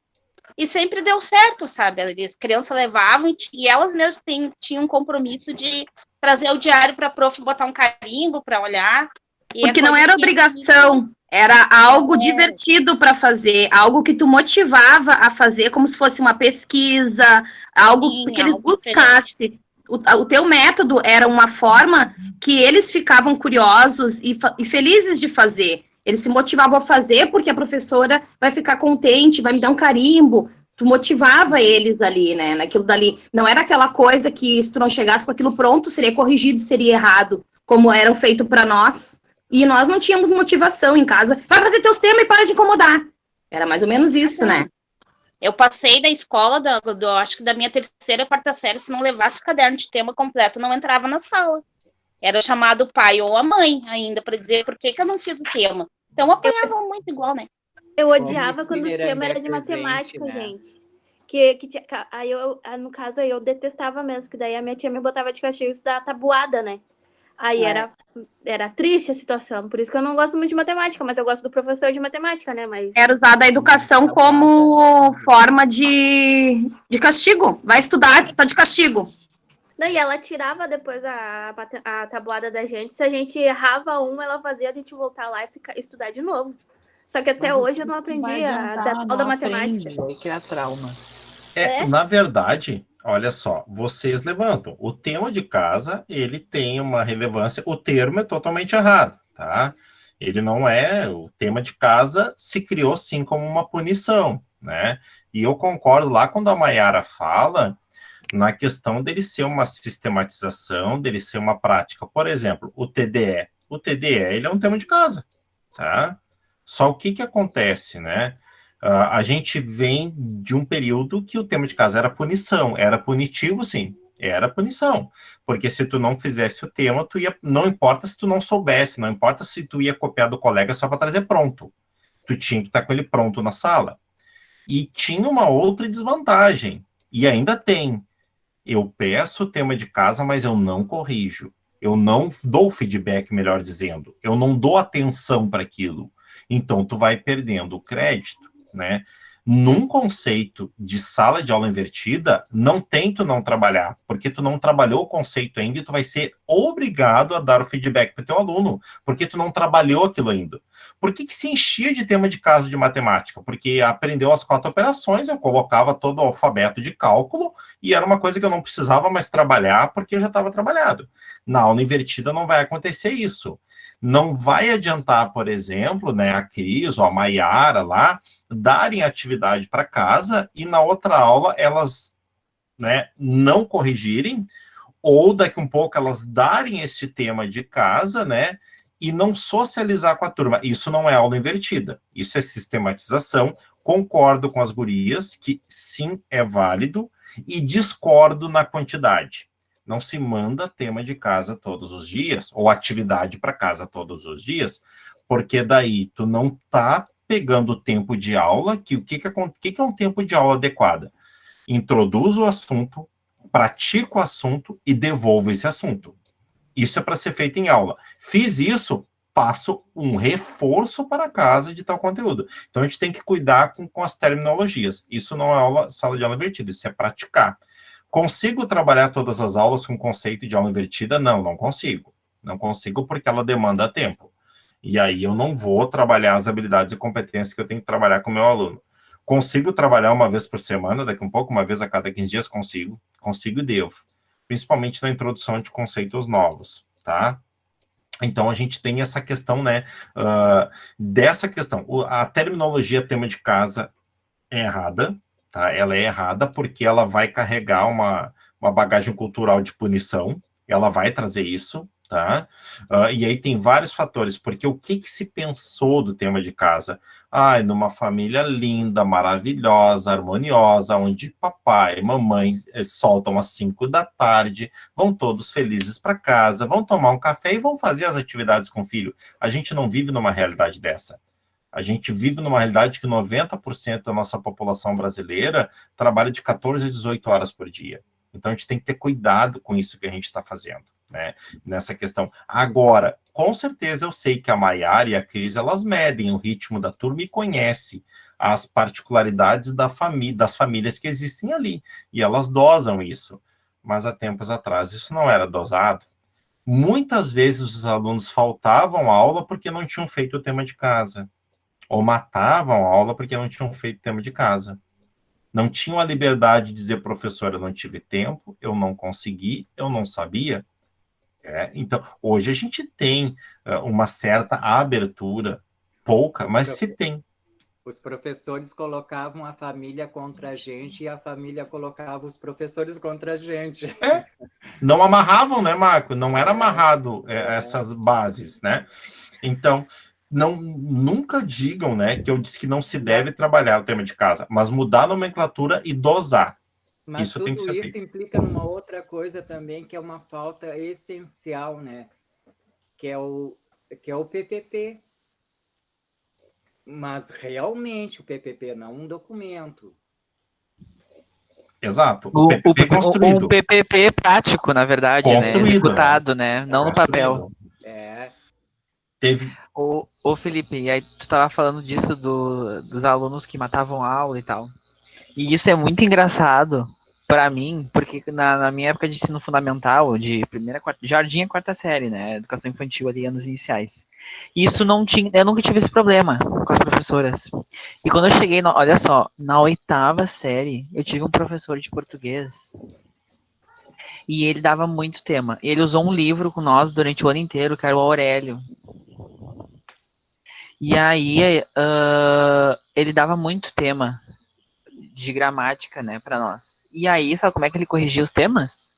E sempre deu certo, sabe? As crianças levavam e elas mesmas tinham um compromisso de trazer o diário para a prof botar um carimbo para olhar. Porque não era obrigação, era algo divertido para fazer, algo que tu motivava a fazer, como se fosse uma pesquisa, algo que eles buscassem. O teu método era uma forma que eles ficavam curiosos e felizes de fazer. Eles se motivavam a fazer porque a professora vai ficar contente, vai me dar um carimbo. Tu motivava eles ali, né? Naquilo dali. Não era aquela coisa que se tu não chegasse com aquilo pronto, seria corrigido, seria errado, como era feito para nós. E nós não tínhamos motivação em casa. Vai fazer teus temas e para de incomodar. Era mais ou menos isso, né? Eu passei na escola, acho que da minha 3ª, 4ª série, se não levasse o caderno de tema completo, não entrava na sala. Era chamado o pai ou a mãe ainda, para dizer por que eu não fiz o tema. Então, apanhavam muito igual, né? Eu odiava quando o tema era de matemática, né? gente. Aí no caso, eu detestava mesmo, que daí a minha tia me botava de castigo estudar a tabuada, né? Aí era triste a situação, por isso que eu não gosto muito de matemática, mas eu gosto do professor de matemática, né? Mas Era usada a educação como forma de castigo. Vai estudar, tá de castigo. daí ela tirava depois a tabuada da gente. Se a gente errava ela fazia a gente voltar lá e estudar de novo. Só que até hoje eu não aprendi a tal da matemática. Aí que é trauma. Na verdade, olha só, vocês levantam. O tema de casa, ele tem uma relevância, o termo é totalmente errado, tá? Ele não é, o tema de casa se criou sim como uma punição, né? E eu concordo lá quando a Mayara fala na questão dele ser uma sistematização, dele ser uma prática. Por exemplo, o TDE. O TDE, ele é um tema de casa, tá? Só o que acontece, né? A gente vem de um período que o tema de casa era punição, era punitivo, sim, era punição, porque se tu não fizesse o tema, não importa se tu não soubesse, não importa se tu ia copiar do colega só para trazer pronto, tu tinha que estar com ele pronto na sala. E tinha uma outra desvantagem, e ainda tem, eu peço o tema de casa, mas eu não corrijo, eu não dou feedback, melhor dizendo, eu não dou atenção para aquilo, então tu vai perdendo o crédito, né? Num conceito de sala de aula invertida, não tem tu não trabalhar, porque tu não trabalhou o conceito ainda e tu vai ser obrigado a dar o feedback para o teu aluno, porque tu não trabalhou aquilo ainda. Por que se enchia de tema de caso de matemática? Porque aprendeu as 4 operações, eu colocava todo o alfabeto de cálculo e era uma coisa que eu não precisava mais trabalhar porque eu já estava trabalhado. Na aula invertida não vai acontecer isso. Não vai adiantar, por exemplo, né, a Cris ou a Mayara lá, darem atividade para casa e na outra aula elas, né, não corrigirem, ou daqui um pouco elas darem esse tema de casa, né, e não socializar com a turma. Isso não é aula invertida, isso é sistematização. Concordo com as gurias que sim, é válido, e discordo na quantidade. Não se manda tema de casa todos os dias, ou atividade para casa todos os dias, porque daí tu não tá pegando o tempo de aula, que o que é um tempo de aula adequado? Introduz o assunto, pratica o assunto e devolvo esse assunto. Isso é para ser feito em aula. Fiz isso, passo um reforço para casa de tal conteúdo. Então a gente tem que cuidar com as terminologias. Isso não é sala de aula invertida, isso é praticar. Consigo trabalhar todas as aulas com conceito de aula invertida? Não consigo. Não consigo porque ela demanda tempo. E aí eu não vou trabalhar as habilidades e competências que eu tenho que trabalhar com o meu aluno. Consigo trabalhar uma vez por semana, daqui um pouco, uma vez a cada 15 dias, consigo e devo. Principalmente na introdução de conceitos novos, tá? Então a gente tem essa questão, né, dessa questão. A terminologia tema de casa é errada, tá? Ela é errada porque ela vai carregar uma bagagem cultural de punição, ela vai trazer isso, tá? E aí tem vários fatores, porque o que se pensou do tema de casa? Numa família linda, maravilhosa, harmoniosa, onde papai e mamãe soltam às 5 da tarde, vão todos felizes para casa, vão tomar um café e vão fazer as atividades com o filho. A gente não vive numa realidade dessa. A gente vive numa realidade que 90% da nossa população brasileira trabalha de 14 a 18 horas por dia. Então, a gente tem que ter cuidado com isso que a gente está fazendo, né? Nessa questão. Agora, com certeza, eu sei que a Mayara e a Cris, elas medem o ritmo da turma e conhecem as particularidades das famílias que existem ali. E elas dosam isso. Mas, há tempos atrás, isso não era dosado. Muitas vezes, os alunos faltavam aula porque não tinham feito o tema de casa. Ou matavam a aula porque não tinham feito tema de casa. Não tinham a liberdade de dizer, professor, eu não tive tempo, eu não consegui, eu não sabia. Então, hoje a gente tem uma certa abertura, pouca, mas se tem. Os professores colocavam a família contra a gente e a família colocava os professores contra a gente. Não amarravam, né, Marco? Não era amarrado essas bases, né? Então, nunca digam, né, que eu disse que não se deve trabalhar o tema de casa, mas mudar a nomenclatura e dosar. Mas Isso tem que ser feito. implica numa outra coisa também, que é uma falta essencial, né? Que é o PPP. Mas realmente o PPP não é um documento. Exato. O PPP construído. Um PPP prático, na verdade, construído, né? Executado, né? Não no papel. Teve... Ô Felipe, e aí tu tava falando disso dos alunos que matavam aula e tal. E isso é muito engraçado para mim, porque na minha época de ensino fundamental, de jardim a quarta série, né, educação infantil ali, anos iniciais, isso não tinha, eu nunca tive esse problema com as professoras. E quando eu cheguei, olha só, na 8ª série, eu tive um professor de português, e ele dava muito tema. Ele usou um livro com nós durante o ano inteiro, que era o Aurélio. E aí, ele dava muito tema de gramática, né, para nós. E aí, sabe como é que ele corrigia os temas?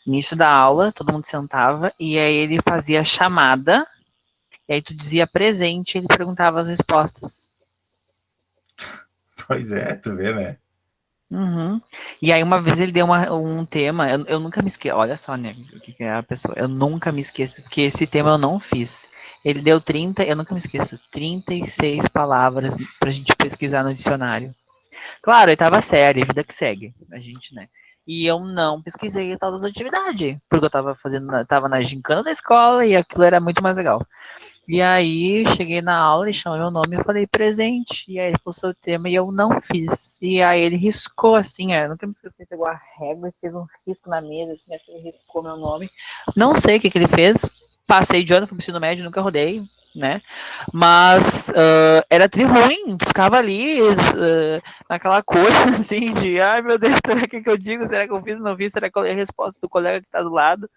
Início da aula, todo mundo sentava, e aí ele fazia chamada, e aí tu dizia presente, e ele perguntava as respostas. Pois é, tu vê, né? Uhum. E aí uma vez ele deu um tema, eu nunca me esqueço, olha só, né, o que é a pessoa, eu nunca me esqueço, porque esse tema eu não fiz. Ele deu 36 palavras pra gente pesquisar no dicionário. Claro, 8ª série, vida que segue, a gente, né? E eu não pesquisei todas as atividades, porque eu tava na gincana da escola e aquilo era muito mais legal. E aí, cheguei na aula e chamei meu nome e falei presente. E aí ele falou seu tema e eu não fiz. E aí ele riscou assim, nunca me esqueci, ele pegou a régua e fez um risco na mesa, assim, ele riscou meu nome. Não sei o que ele fez, passei de ano, fui pro ensino médio, nunca rodei, né? Mas era tri ruim, ficava ali naquela coisa assim de ai meu Deus, será que eu digo? Será que eu fiz ou não fiz? Será que eu li a resposta do colega que tá do lado?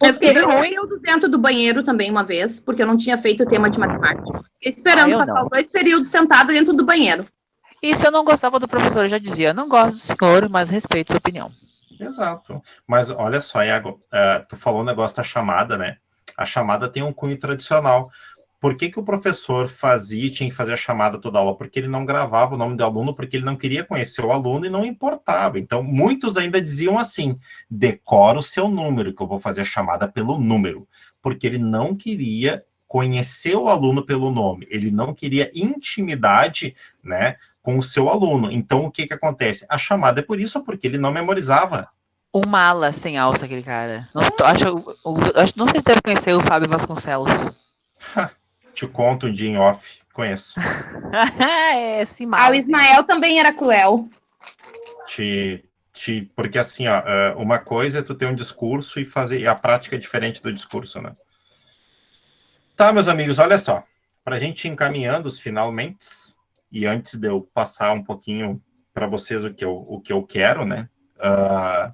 Eu fiquei 2 períodos dentro do banheiro também uma vez, porque eu não tinha feito o tema de matemática. Fiquei esperando passar 2 períodos sentada dentro do banheiro. E se eu não gostava do professor, eu já dizia, não gosto do senhor, mas respeito sua opinião. Exato. Mas olha só, Iago, tu falou o negócio da chamada, né? A chamada tem um cunho tradicional. Por que o professor tinha que fazer a chamada toda aula? Porque ele não gravava o nome do aluno, porque ele não queria conhecer o aluno e não importava. Então, muitos ainda diziam assim, decora o seu número, que eu vou fazer a chamada pelo número. Porque ele não queria conhecer o aluno pelo nome. Ele não queria intimidade, né, com o seu aluno. Então, o que acontece? A chamada é por isso, porque ele não memorizava. Um mala sem alça, aquele cara. Não sei se deve conhecer o Fábio Vasconcelos. Te conto um dia em off. Conheço. Esse mala. O Ismael também era cruel. Porque assim, ó, uma coisa é tu ter um discurso e fazer a prática é diferente do discurso, né? Tá, meus amigos, olha só. Para a gente ir encaminhando os finalmente, e antes de eu passar um pouquinho para vocês o que eu quero, né?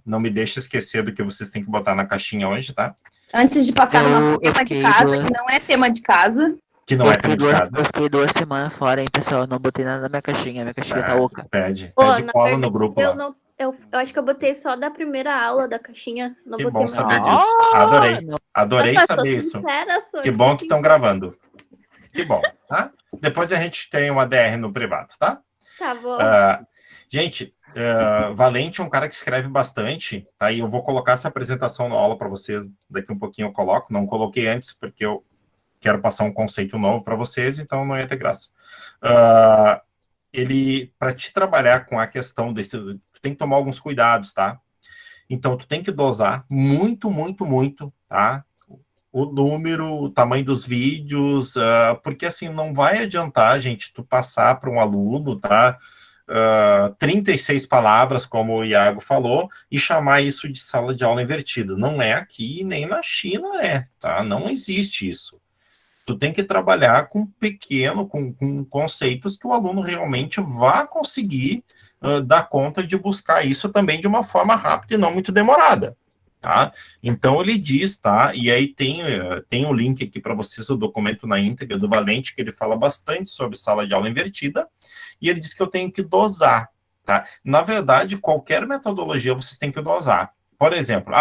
Não me deixe esquecer do que vocês têm que botar na caixinha hoje, tá? Antes de passar no nosso tema de casa, que não é tema de casa. Que não é tema de casa. Eu fiquei 2 semanas fora, hein, pessoal? Não botei nada na minha caixinha tá oca. Pede Na cola verdade, no grupo lá. Eu acho que eu botei só da primeira aula da caixinha. Não Que botei bom saber mais. disso. Adorei saber isso. Sincera, que bom que estão gravando. Que bom, tá? Depois a gente tem uma DR no privado, tá? Tá bom. Gente, Valente é um cara que escreve bastante, tá? E eu vou colocar essa apresentação na aula para vocês, daqui um pouquinho eu coloco, não coloquei antes, porque eu quero passar um conceito novo para vocês, então não ia ter graça. Ele, para te trabalhar com a questão desse, tu tem que tomar alguns cuidados, tá? Então, tu tem que dosar muito, muito, muito, tá? O número, o tamanho dos vídeos, porque assim, não vai adiantar, gente, tu passar para um aluno, tá? 36 palavras, como o Iago falou, e chamar isso de sala de aula invertida. Não é aqui, nem na China tá? Não existe isso. Tu tem que trabalhar com com conceitos que o aluno realmente vá conseguir dar conta de buscar isso também de uma forma rápida e não muito demorada. Tá? Então ele diz, tá? E aí tem um link aqui para vocês, o documento na íntegra do Valente, que ele fala bastante sobre sala de aula invertida, e ele diz que eu tenho que dosar, tá? Na verdade, qualquer metodologia vocês têm que dosar, por exemplo,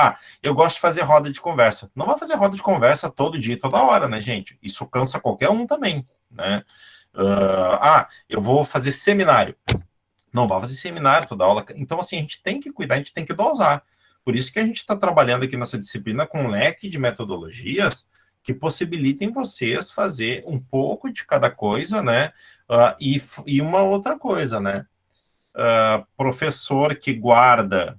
eu gosto de fazer roda de conversa. Não vai fazer roda de conversa todo dia, toda hora, né, gente? Isso cansa qualquer um também, né? Eu vou fazer seminário. Não vai fazer seminário toda aula. Então, assim, a gente tem que cuidar, a gente tem que dosar. Por isso que a gente está trabalhando aqui nessa disciplina com um leque de metodologias que possibilitem vocês fazer um pouco de cada coisa, né? E uma outra coisa, né? Professor que guarda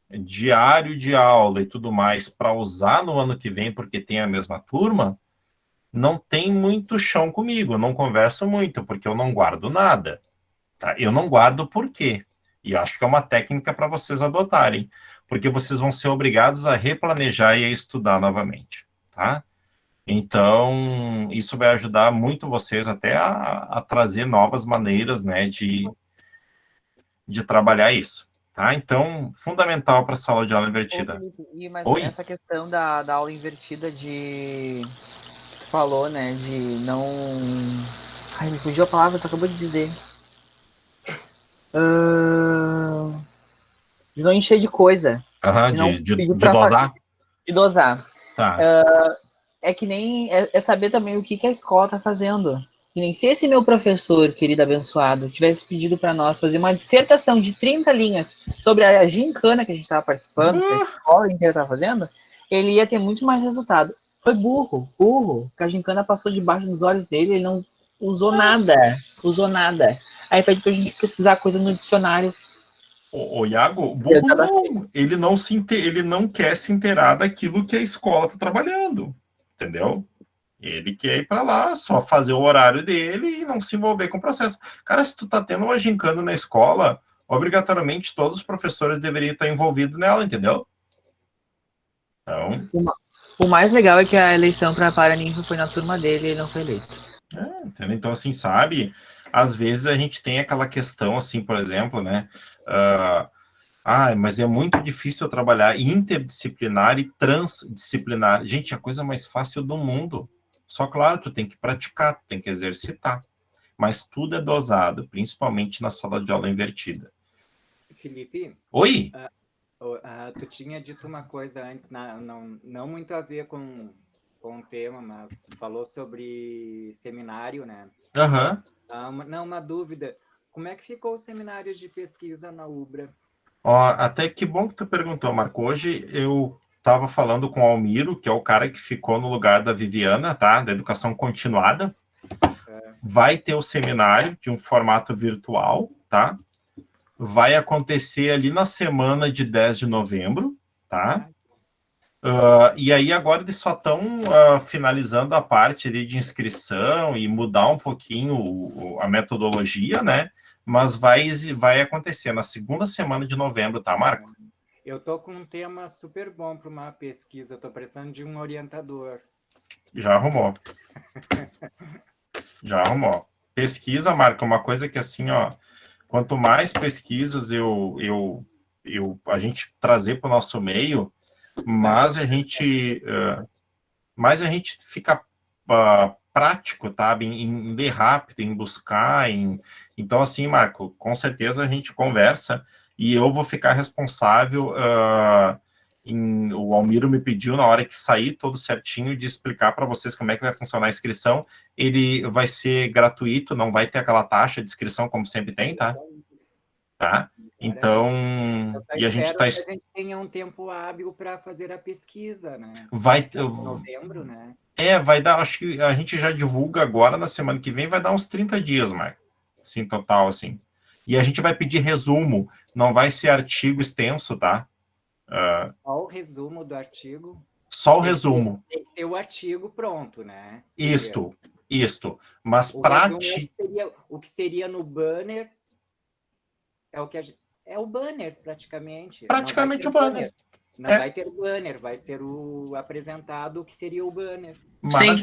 diário de aula e tudo mais para usar no ano que vem porque tem a mesma turma, não tem muito chão comigo, eu não converso muito, porque eu não guardo nada. Tá? Eu não guardo por quê? E acho que é uma técnica para vocês adotarem, porque vocês vão ser obrigados a replanejar e a estudar novamente, tá? Então, isso vai ajudar muito vocês até a trazer novas maneiras, né, de trabalhar isso, tá? Então, fundamental para a sala de aula invertida. Mas Oi? essa questão da aula invertida tu falou, né, de não... Ai, me fugiu a palavra, tu acabou de dizer. De não encher de coisa. De dosar? De dosar. Tá. É que nem... É saber também o que a escola tá fazendo. Que nem se esse meu professor, querido abençoado, tivesse pedido para nós fazer uma dissertação de 30 linhas sobre a gincana que a gente estava participando, que a escola inteira estava fazendo, ele ia ter muito mais resultado. Foi burro, que a gincana passou debaixo dos olhos dele, ele não usou nada. Aí pede pra gente pesquisar coisa no dicionário. O Iago, burro não, ele não quer se inteirar daquilo que a escola está trabalhando, entendeu? Ele quer ir para lá, só fazer o horário dele e não se envolver com o processo. Cara, se tu tá tendo uma gincana na escola, obrigatoriamente todos os professores deveriam estar envolvidos nela, entendeu? Então... O mais legal é que a eleição para Paraninfo foi na turma dele e ele não foi eleito. Entendeu? Então, assim, sabe? Às vezes a gente tem aquela questão, assim, por exemplo, né? Mas é muito difícil trabalhar interdisciplinar e transdisciplinar. Gente, a coisa mais fácil do mundo. Só, claro, tu tem que praticar, tu tem que exercitar. Mas tudo é dosado, principalmente na sala de aula invertida. Felipe? Oi? Tu tinha dito uma coisa antes, não muito a ver com o tema, mas tu falou sobre seminário, né? Uma dúvida. Como é que ficou o seminário de pesquisa na UBRA? Até que bom que tu perguntou, Marco. Hoje eu estava falando com o Almiro, que é o cara que ficou no lugar da Viviana, tá? Da educação continuada. Vai ter o seminário de um formato virtual, tá? Vai acontecer ali na semana de 10 de novembro, tá? E aí agora eles só estão finalizando a parte ali de inscrição e mudar um pouquinho a metodologia, né? Mas vai acontecer na segunda semana de novembro, tá, Marco? Eu tô com um tema super bom para uma pesquisa. Eu tô precisando de um orientador. Já arrumou. Já arrumou. Pesquisa, Marco, uma coisa que assim, quanto mais pesquisas a gente trazer para o nosso meio, mais a gente fica prático, tá? Em ler rápido, em buscar. Então, assim, Marco, com certeza a gente conversa e eu vou ficar responsável. O Almiro me pediu, na hora que sair todo certinho, de explicar para vocês como é que vai funcionar a inscrição. Ele vai ser gratuito, não vai ter aquela taxa de inscrição como sempre tem, tá? Tá? Então, e a gente está... que a gente tenha um tempo hábil para fazer a pesquisa, né? Vai... novembro, né? Vai dar, acho que a gente já divulga agora, na semana que vem, vai dar uns 30 dias, Marco. Assim, total, assim. E a gente vai pedir resumo, não vai ser artigo extenso, tá? Só o resumo do artigo? Só o resumo. Tem que ter o artigo pronto, né? Isto. Mas o que seria no banner é o banner, praticamente. Praticamente o banner. Não vai ter banner, vai ser o apresentado o que seria o banner. Tem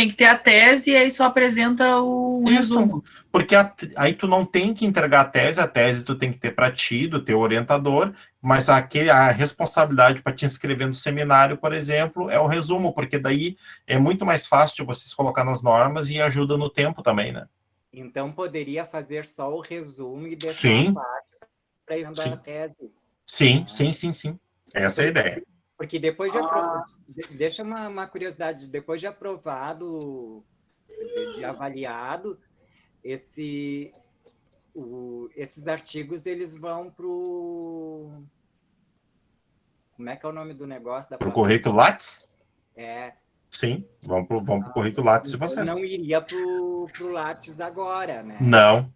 que ter a tese e aí só apresenta o resumo. Porque aí tu não tem que entregar a tese tu tem que ter para ti, do teu orientador, mas a responsabilidade para te inscrever no seminário, por exemplo, é o resumo, porque daí é muito mais fácil de vocês colocar nas normas e ajuda no tempo também, né? Então poderia fazer só o resumo e deixar a parte para ir andar a tese. Sim. Essa é a ideia. Porque depois deixa uma curiosidade, depois de aprovado, de avaliado, esses artigos, eles vão pro... Como é que é o nome do negócio? Pro currículo Lattes? É. Sim, vamos pro currículo Lattes de Então vocês. não iria pro Lattes agora, né? Não.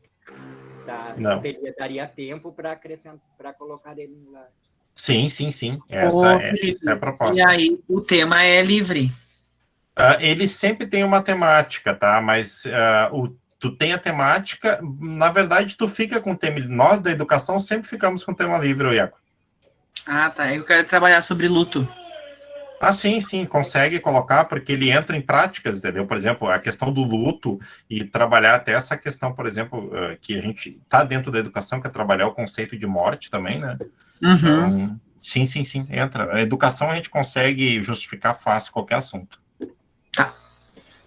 Não. Daria tempo para acrescentar, para colocar ele no Lattes. Sim. Essa é a proposta. E aí, o tema é livre. Ele sempre tem uma temática, tá? Mas tu tem a temática, na verdade, tu fica com o tema. Nós, da educação, sempre ficamos com o tema livre, Iago. Ah, tá. Eu quero trabalhar sobre luto. Sim, consegue colocar, porque ele entra em práticas, entendeu? Por exemplo, a questão do luto e trabalhar até essa questão, por exemplo, que a gente tá dentro da educação, que é trabalhar o conceito de morte também, né? Uhum. Então, sim, entra. A educação a gente consegue justificar fácil qualquer assunto.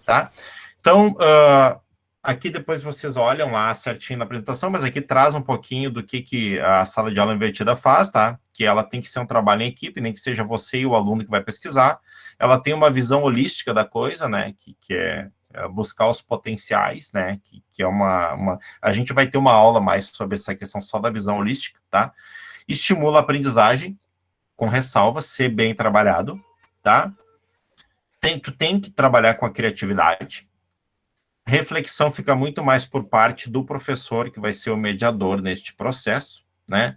Tá? Então, aqui depois vocês olham lá certinho na apresentação, mas aqui traz um pouquinho do que a sala de aula invertida faz, tá? Que ela tem que ser um trabalho em equipe, nem que seja você e o aluno que vai pesquisar. Ela tem uma visão holística da coisa, né? Que é buscar os potenciais, né? Que é a gente vai ter uma aula mais sobre essa questão só da visão holística, tá? Estimula a aprendizagem, com ressalva, ser bem trabalhado, tá? Tu tem que trabalhar com a criatividade. Reflexão fica muito mais por parte do professor, que vai ser o mediador neste processo, né?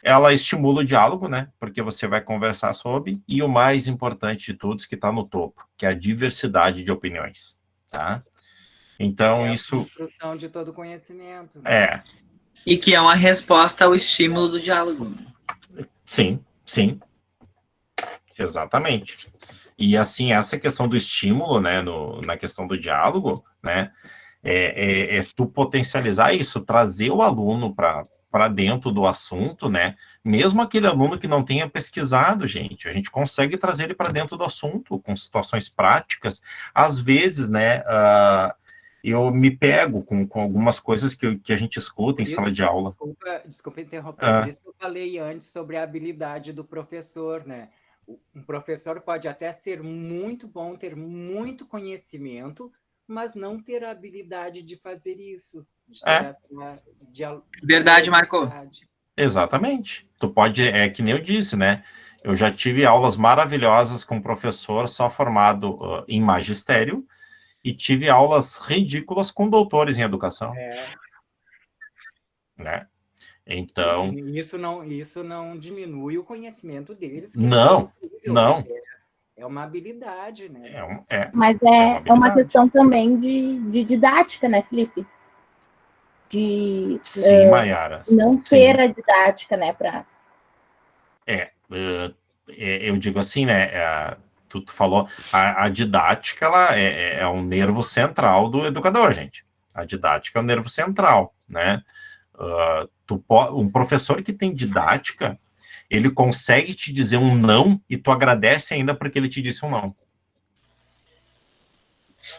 Ela estimula o diálogo, né? Porque você vai conversar sobre, e o mais importante de todos, que está no topo, que é a diversidade de opiniões, tá? Então, isso... a construção de todo conhecimento. Né? E que é uma resposta ao estímulo do diálogo. Sim. Exatamente. E, assim, essa questão do estímulo, né, na questão do diálogo, né, é tu potencializar isso, trazer o aluno para dentro do assunto, né, mesmo aquele aluno que não tenha pesquisado, gente, a gente consegue trazer ele para dentro do assunto, com situações práticas. Às vezes, né, eu me pego com algumas coisas que a gente escuta em sala de aula. Desculpa interromper, por isso que eu falei antes sobre a habilidade do professor, né? Um professor pode até ser muito bom, ter muito conhecimento, mas não ter a habilidade de fazer isso. Verdade, Marco. Exatamente. Tu pode, que nem eu disse, né? Eu já tive aulas maravilhosas com um professor só formado em magistério e tive aulas ridículas com doutores em educação. Né? Então... Isso não diminui o conhecimento deles. Não. É uma habilidade, né? Mas é uma questão também de didática, né, Felipe? Sim, Maiara. Não ter a didática, né, para... eu digo assim, né, tu falou, a didática, ela é um nervo central do educador, gente. A didática é o nervo central, né? Um professor que tem didática, ele consegue te dizer um não e tu agradece ainda porque ele te disse um não.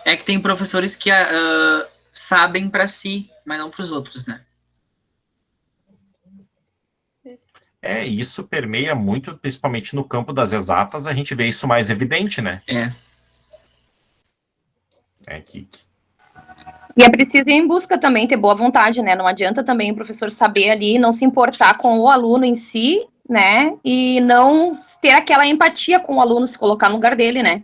É que tem professores que sabem para si, mas não para os outros, né? Isso permeia muito, principalmente no campo das exatas, a gente vê isso mais evidente, né? E é preciso ir em busca também, ter boa vontade, né? Não adianta também o professor saber ali, não se importar com o aluno em si, né? E não ter aquela empatia com o aluno, se colocar no lugar dele, né?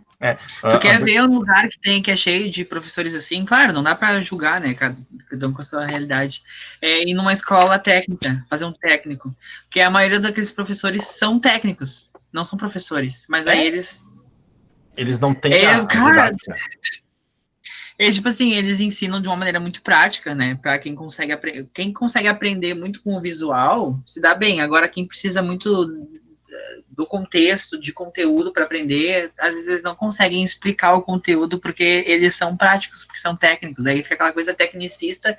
Tu quer ver um lugar que é cheio de professores assim? Claro, não dá para julgar, né? Cada um com a sua realidade. Ir numa escola técnica, fazer um técnico. Porque a maioria daqueles professores são técnicos, não são professores. Mas aí eles não têm a didática. Tipo assim, eles ensinam de uma maneira muito prática, né? Para quem consegue aprender muito com o visual, se dá bem. Agora, quem precisa muito do contexto, de conteúdo para aprender, às vezes eles não conseguem explicar o conteúdo porque eles são práticos, porque são técnicos. Aí fica aquela coisa tecnicista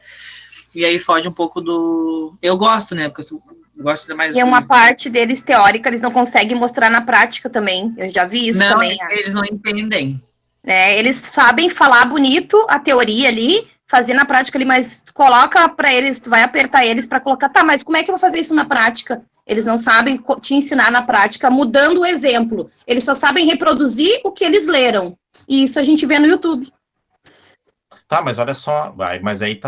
e aí foge um pouco do... Eu gosto, né? Porque eu gosto mais... E uma parte deles teórica, eles não conseguem mostrar na prática também. Eu já vi isso também. Eles não entendem. Eles sabem falar bonito a teoria ali, fazer na prática ali, mas coloca para eles, tu vai apertar eles para colocar, tá, mas como é que eu vou fazer isso na prática? Eles não sabem te ensinar na prática, mudando o exemplo. Eles só sabem reproduzir o que eles leram. E isso a gente vê no YouTube. Tá, mas olha só, mas aí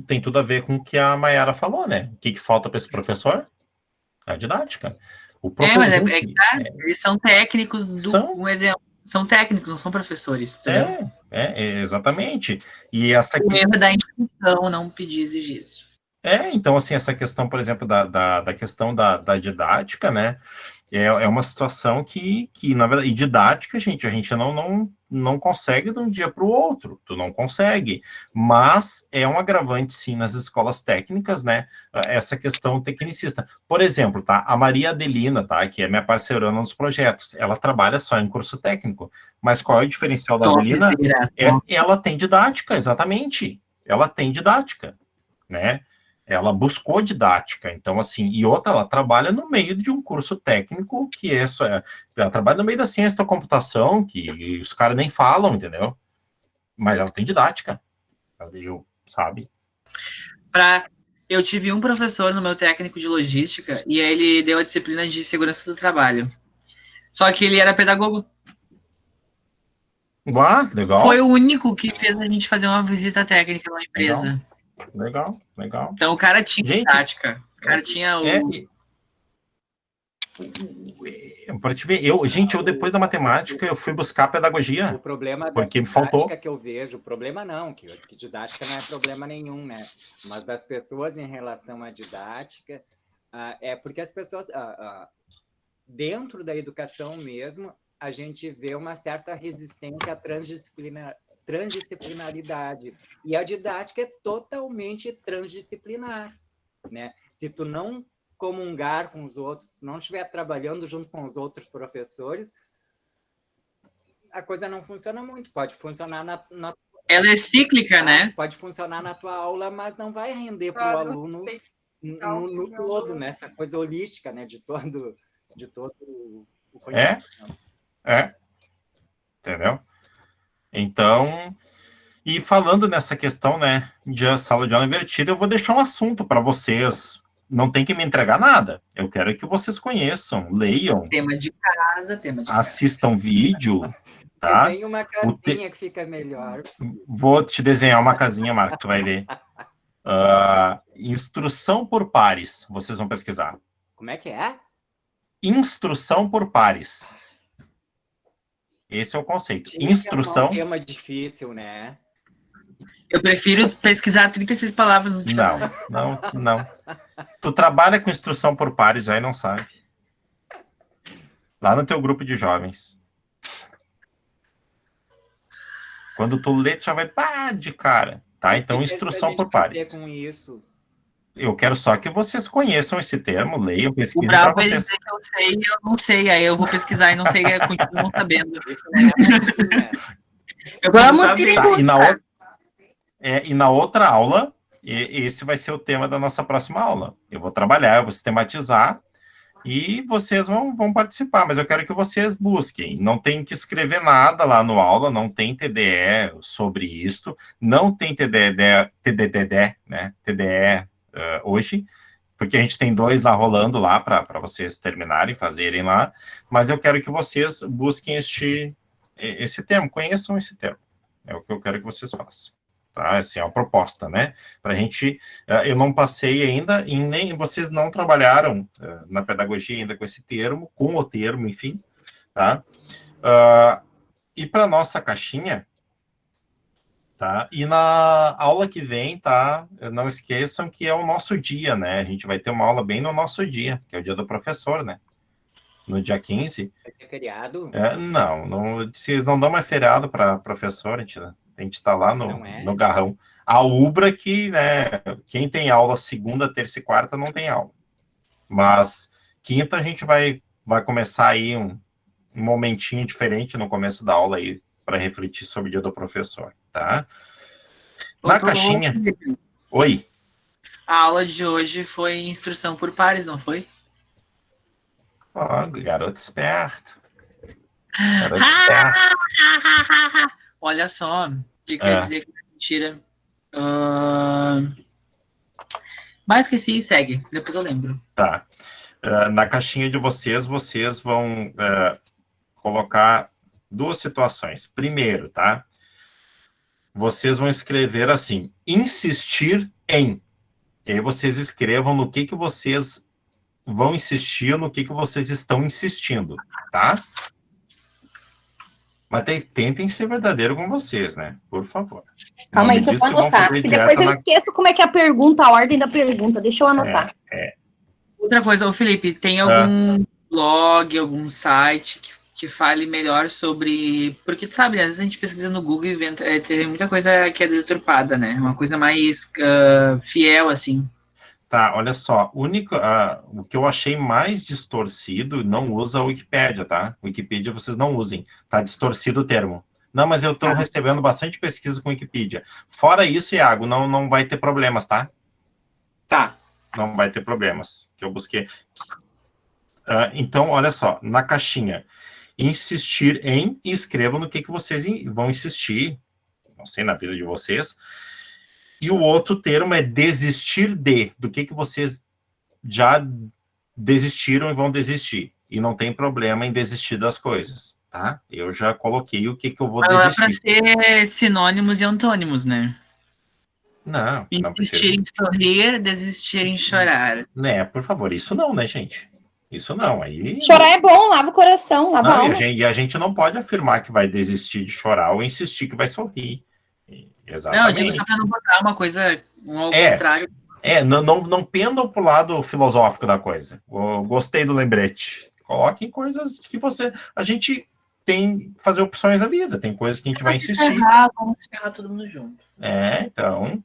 tem tudo a ver com o que a Mayara falou, né? O que falta para esse professor? A didática. Mas eles são técnicos um exemplo. São técnicos, não são professores. Exatamente. E o erro da instituição não pedir exigir isso. Então, assim, essa questão, por exemplo, da questão da didática, né? É uma situação que, na verdade, e didática, gente, a gente não consegue de um dia para o outro, tu não consegue, mas é um agravante, sim, nas escolas técnicas, né, essa questão tecnicista. Por exemplo, tá, a Maria Adelina, tá, que é minha parceirona nos projetos, ela trabalha só em curso técnico, mas qual é o diferencial da Adelina? Ela tem didática, exatamente, ela tem didática, né, ela buscou didática, então, assim, e outra, ela trabalha no meio de um curso técnico que ela trabalha no meio da ciência da computação, que os caras nem falam, entendeu? Mas ela tem didática, sabe? Eu tive um professor no meu técnico de logística, e aí ele deu a disciplina de segurança do trabalho. Só que ele era pedagogo. Legal. Foi o único que fez a gente fazer uma visita técnica na empresa. Legal. Então o cara tinha didática. O cara tinha para te ver, eu depois da matemática, eu fui buscar pedagogia. O problema porque da me faltou. que eu vejo, problema não, que didática não é problema nenhum, né? Mas das pessoas em relação à didática, é porque as pessoas, dentro da educação mesmo, a gente vê uma certa resistência à transdisciplinaridade. E a didática é totalmente transdisciplinar, né? Se tu não comungar com os outros, não estiver trabalhando junto com os outros professores, a coisa não funciona muito. Pode funcionar Ela é cíclica, né? Pode funcionar na tua aula, mas não vai render para o aluno no todo, né? Essa coisa holística, né? De todo o conhecimento. Entendeu? Então, e falando nessa questão, né, de sala de aula invertida, eu vou deixar um assunto para vocês. Não tem que me entregar nada. Eu quero que vocês conheçam, leiam. Tema de casa. Assistam vídeo, tá? Desenhe uma casinha que fica melhor. Vou te desenhar uma casinha, Marco, tu vai ver. Instrução por pares, vocês vão pesquisar. Como é que é? Instrução por pares. Esse é o conceito. Instrução. É um tema difícil, né? Eu prefiro pesquisar 36 palavras no dicionário. Não. Tu trabalha com instrução por pares já e não sabe. Lá no teu grupo de jovens. Quando tu lê, tu já vai de cara. Tá? Então, instrução por pares. Com isso? Eu quero só que vocês conheçam esse termo, leiam, pesquisem. O bravo é dizer que eu sei e eu não sei. Aí eu vou pesquisar e não sei, eu continuo não sabendo. Vamos ter e na outra aula, esse vai ser o tema da nossa próxima aula. Eu vou trabalhar, eu vou sistematizar e vocês vão participar, mas eu quero que vocês busquem. Não tem que escrever nada lá no aula, não tem TDE sobre isso, não tem TDD, né? TDE hoje, porque a gente tem 2 lá rolando lá para vocês terminarem, fazerem lá, mas eu quero que vocês busquem esse termo, conheçam esse termo. É o que eu quero que vocês façam. Tá? Assim, é uma proposta, né? Para a gente, eu não passei ainda, e nem vocês não trabalharam na pedagogia ainda com esse termo, com o termo, enfim, tá? E para nossa caixinha, tá? E na aula que vem, tá? Não esqueçam que é o nosso dia, né? A gente vai ter uma aula bem no nosso dia, que é o dia do professor, né? No dia 15. Vai ter feriado? Não, vocês não dão mais feriado para professor, a gente está lá no garrão. A Ubra que, né, quem tem aula segunda, terça e quarta não tem aula. Mas quinta a gente vai começar aí um momentinho diferente no começo da aula aí para refletir sobre o dia do professor, tá? Na caixinha... Oi? A aula de hoje foi instrução por pares, não foi? Garoto esperto. Garoto esperto. Olha só, o que quer dizer que é mentira? Mas esqueci, segue. Depois eu lembro. Tá. Na caixinha de vocês vão colocar duas situações. Primeiro, tá? Vocês vão escrever assim, insistir em. E aí vocês escrevam no que vocês vão insistir, no que vocês estão insistindo, tá? Mas tentem ser verdadeiro com vocês, né? Por favor. Calma aí que eu vou anotar, porque depois eu esqueço como é que é a pergunta, a ordem da pergunta. Deixa eu anotar. Outra coisa, ô Felipe, tem algum blog, algum site que fale melhor sobre... Porque, tu sabe, às vezes a gente pesquisa no Google e vê, tem muita coisa que é deturpada, né? Uma coisa mais fiel, assim. Tá, olha só, o que eu achei mais distorcido, não usa a Wikipédia, tá? Wikipedia vocês não usem, tá distorcido o termo. Não, mas eu estou recebendo bastante pesquisa com Wikipedia. Fora isso, Iago, não vai ter problemas, tá? Tá. Não vai ter problemas, que eu busquei. Então, olha só, na caixinha, insistir em, e escrevam no que vocês vão insistir, não sei, na vida de vocês. E o outro termo é desistir do que vocês já desistiram e vão desistir. E não tem problema em desistir das coisas, tá? Eu já coloquei o que eu vou desistir. É para ser sinônimos e antônimos, né? Não. Insistir em sorrir, desistir em chorar. Né, por favor, isso não, né, gente? Isso não, aí... Chorar é bom, lava o coração, lava a alma. E a gente não pode afirmar que vai desistir de chorar ou insistir que vai sorrir. Exatamente. Não, eu digo só para não botar uma coisa ao contrário. Não pendam pro lado filosófico da coisa. Eu gostei do lembrete. Coloquem coisas que a gente tem que fazer opções na vida. Tem coisas que a gente vai insistir. Vamos se ferrar todo mundo junto. Então...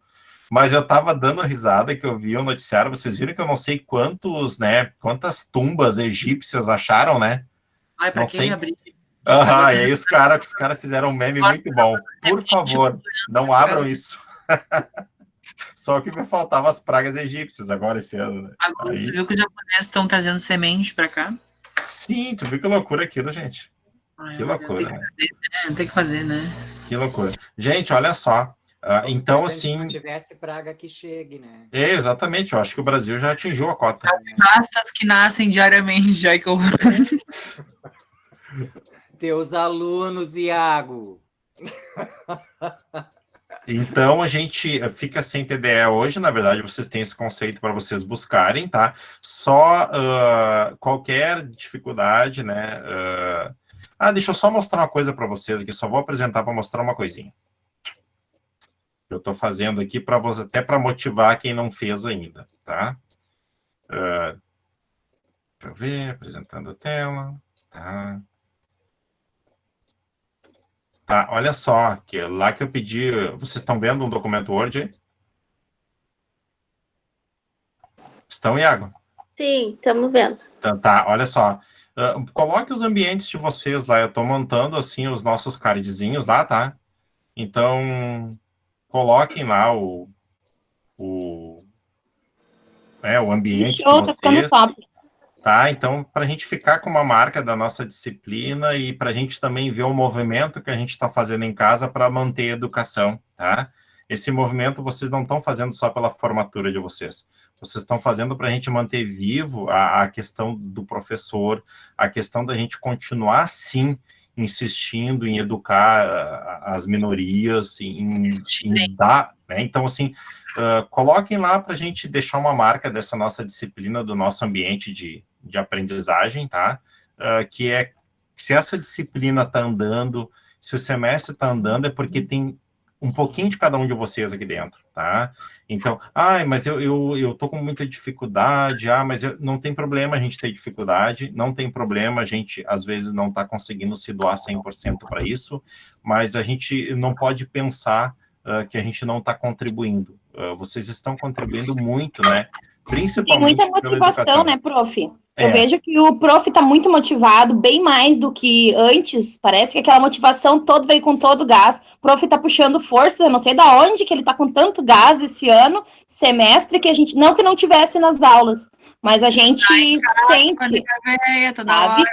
Mas eu tava dando risada que eu vi o noticiário, vocês viram que eu não sei quantas tumbas egípcias acharam, né? Ai, pra quem abrir? E aí os caras fizeram um meme muito bom. Por favor, não abram isso. Só que me faltavam as pragas egípcias agora esse ano, né? Agora, tu viu que os japoneses estão trazendo semente pra cá? Sim, tu viu que loucura aquilo, gente. Que loucura, né? Tem que fazer, né? Que loucura. Gente, olha só. Então, assim... Se não tivesse praga que chegue, né? Exatamente, eu acho que o Brasil já atingiu a cota. Pastas que nascem diariamente, já que eu... Teus alunos, Iago. Então, a gente fica sem TDE hoje, na verdade, vocês têm esse conceito para vocês buscarem, tá? Só qualquer dificuldade, né? Deixa eu só mostrar uma coisa para vocês aqui, só vou apresentar para mostrar uma coisinha. Eu estou fazendo aqui para você, até para motivar quem não fez ainda, tá? Deixa eu ver, apresentando a tela, tá? Tá, olha só, que lá que eu pedi, vocês estão vendo um documento Word aí? Estão, Iago? Sim, estamos vendo. Tá, olha só. Coloque os ambientes de vocês lá, eu estou montando, assim, os nossos cardzinhos lá, tá? Então... Coloquem lá o ambiente de vocês, tá? Então, para a gente ficar com uma marca da nossa disciplina e para a gente também ver o movimento que a gente está fazendo em casa para manter a educação, tá? Esse movimento vocês não estão fazendo só pela formatura de vocês. Vocês estão fazendo para a gente manter vivo a questão do professor, a questão da gente continuar, sim, insistindo em educar as minorias, em dar, né? Então, assim, coloquem lá para a gente deixar uma marca dessa nossa disciplina, do nosso ambiente de aprendizagem, tá? Que é, se essa disciplina está andando, se o semestre está andando, é porque tem um pouquinho de cada um de vocês aqui dentro, tá? Então, mas eu tô com muita dificuldade, mas não tem problema a gente ter dificuldade, não tem problema a gente, às vezes, não tá conseguindo se doar 100% para isso, mas a gente não pode pensar que a gente não está contribuindo. Vocês estão contribuindo muito, né? Principalmente tem muita motivação, né, prof? Eu vejo que o prof está muito motivado, bem mais do que antes. Parece que aquela motivação toda veio com todo o gás. O prof está puxando força, eu não sei de onde que ele está com tanto gás esse ano, semestre, que a gente, não que não tivesse nas aulas, mas a gente sente, toda hora.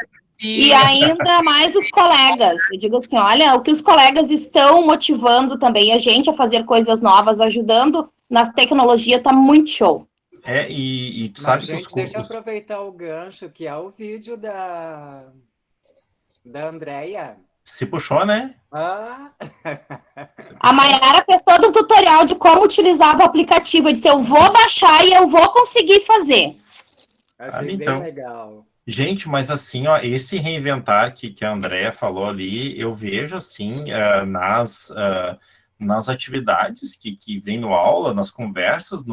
E ainda mais os colegas. Eu digo assim, olha, o que os colegas estão motivando também a gente a fazer coisas novas, ajudando nas tecnologias, tá muito show. E tu Mas, sabe gente, que deixa eu aproveitar o gancho, que é o vídeo da Andrea. se puxou, né? Ah, A Mayara fez todo um tutorial de como utilizar o aplicativo. Eu disse, eu vou baixar e eu vou conseguir fazer. achei então. bem legal. Gente, mas assim, ó, esse reinventar que a Andrea falou ali, eu vejo assim nas atividades que vem no aula, nas conversas,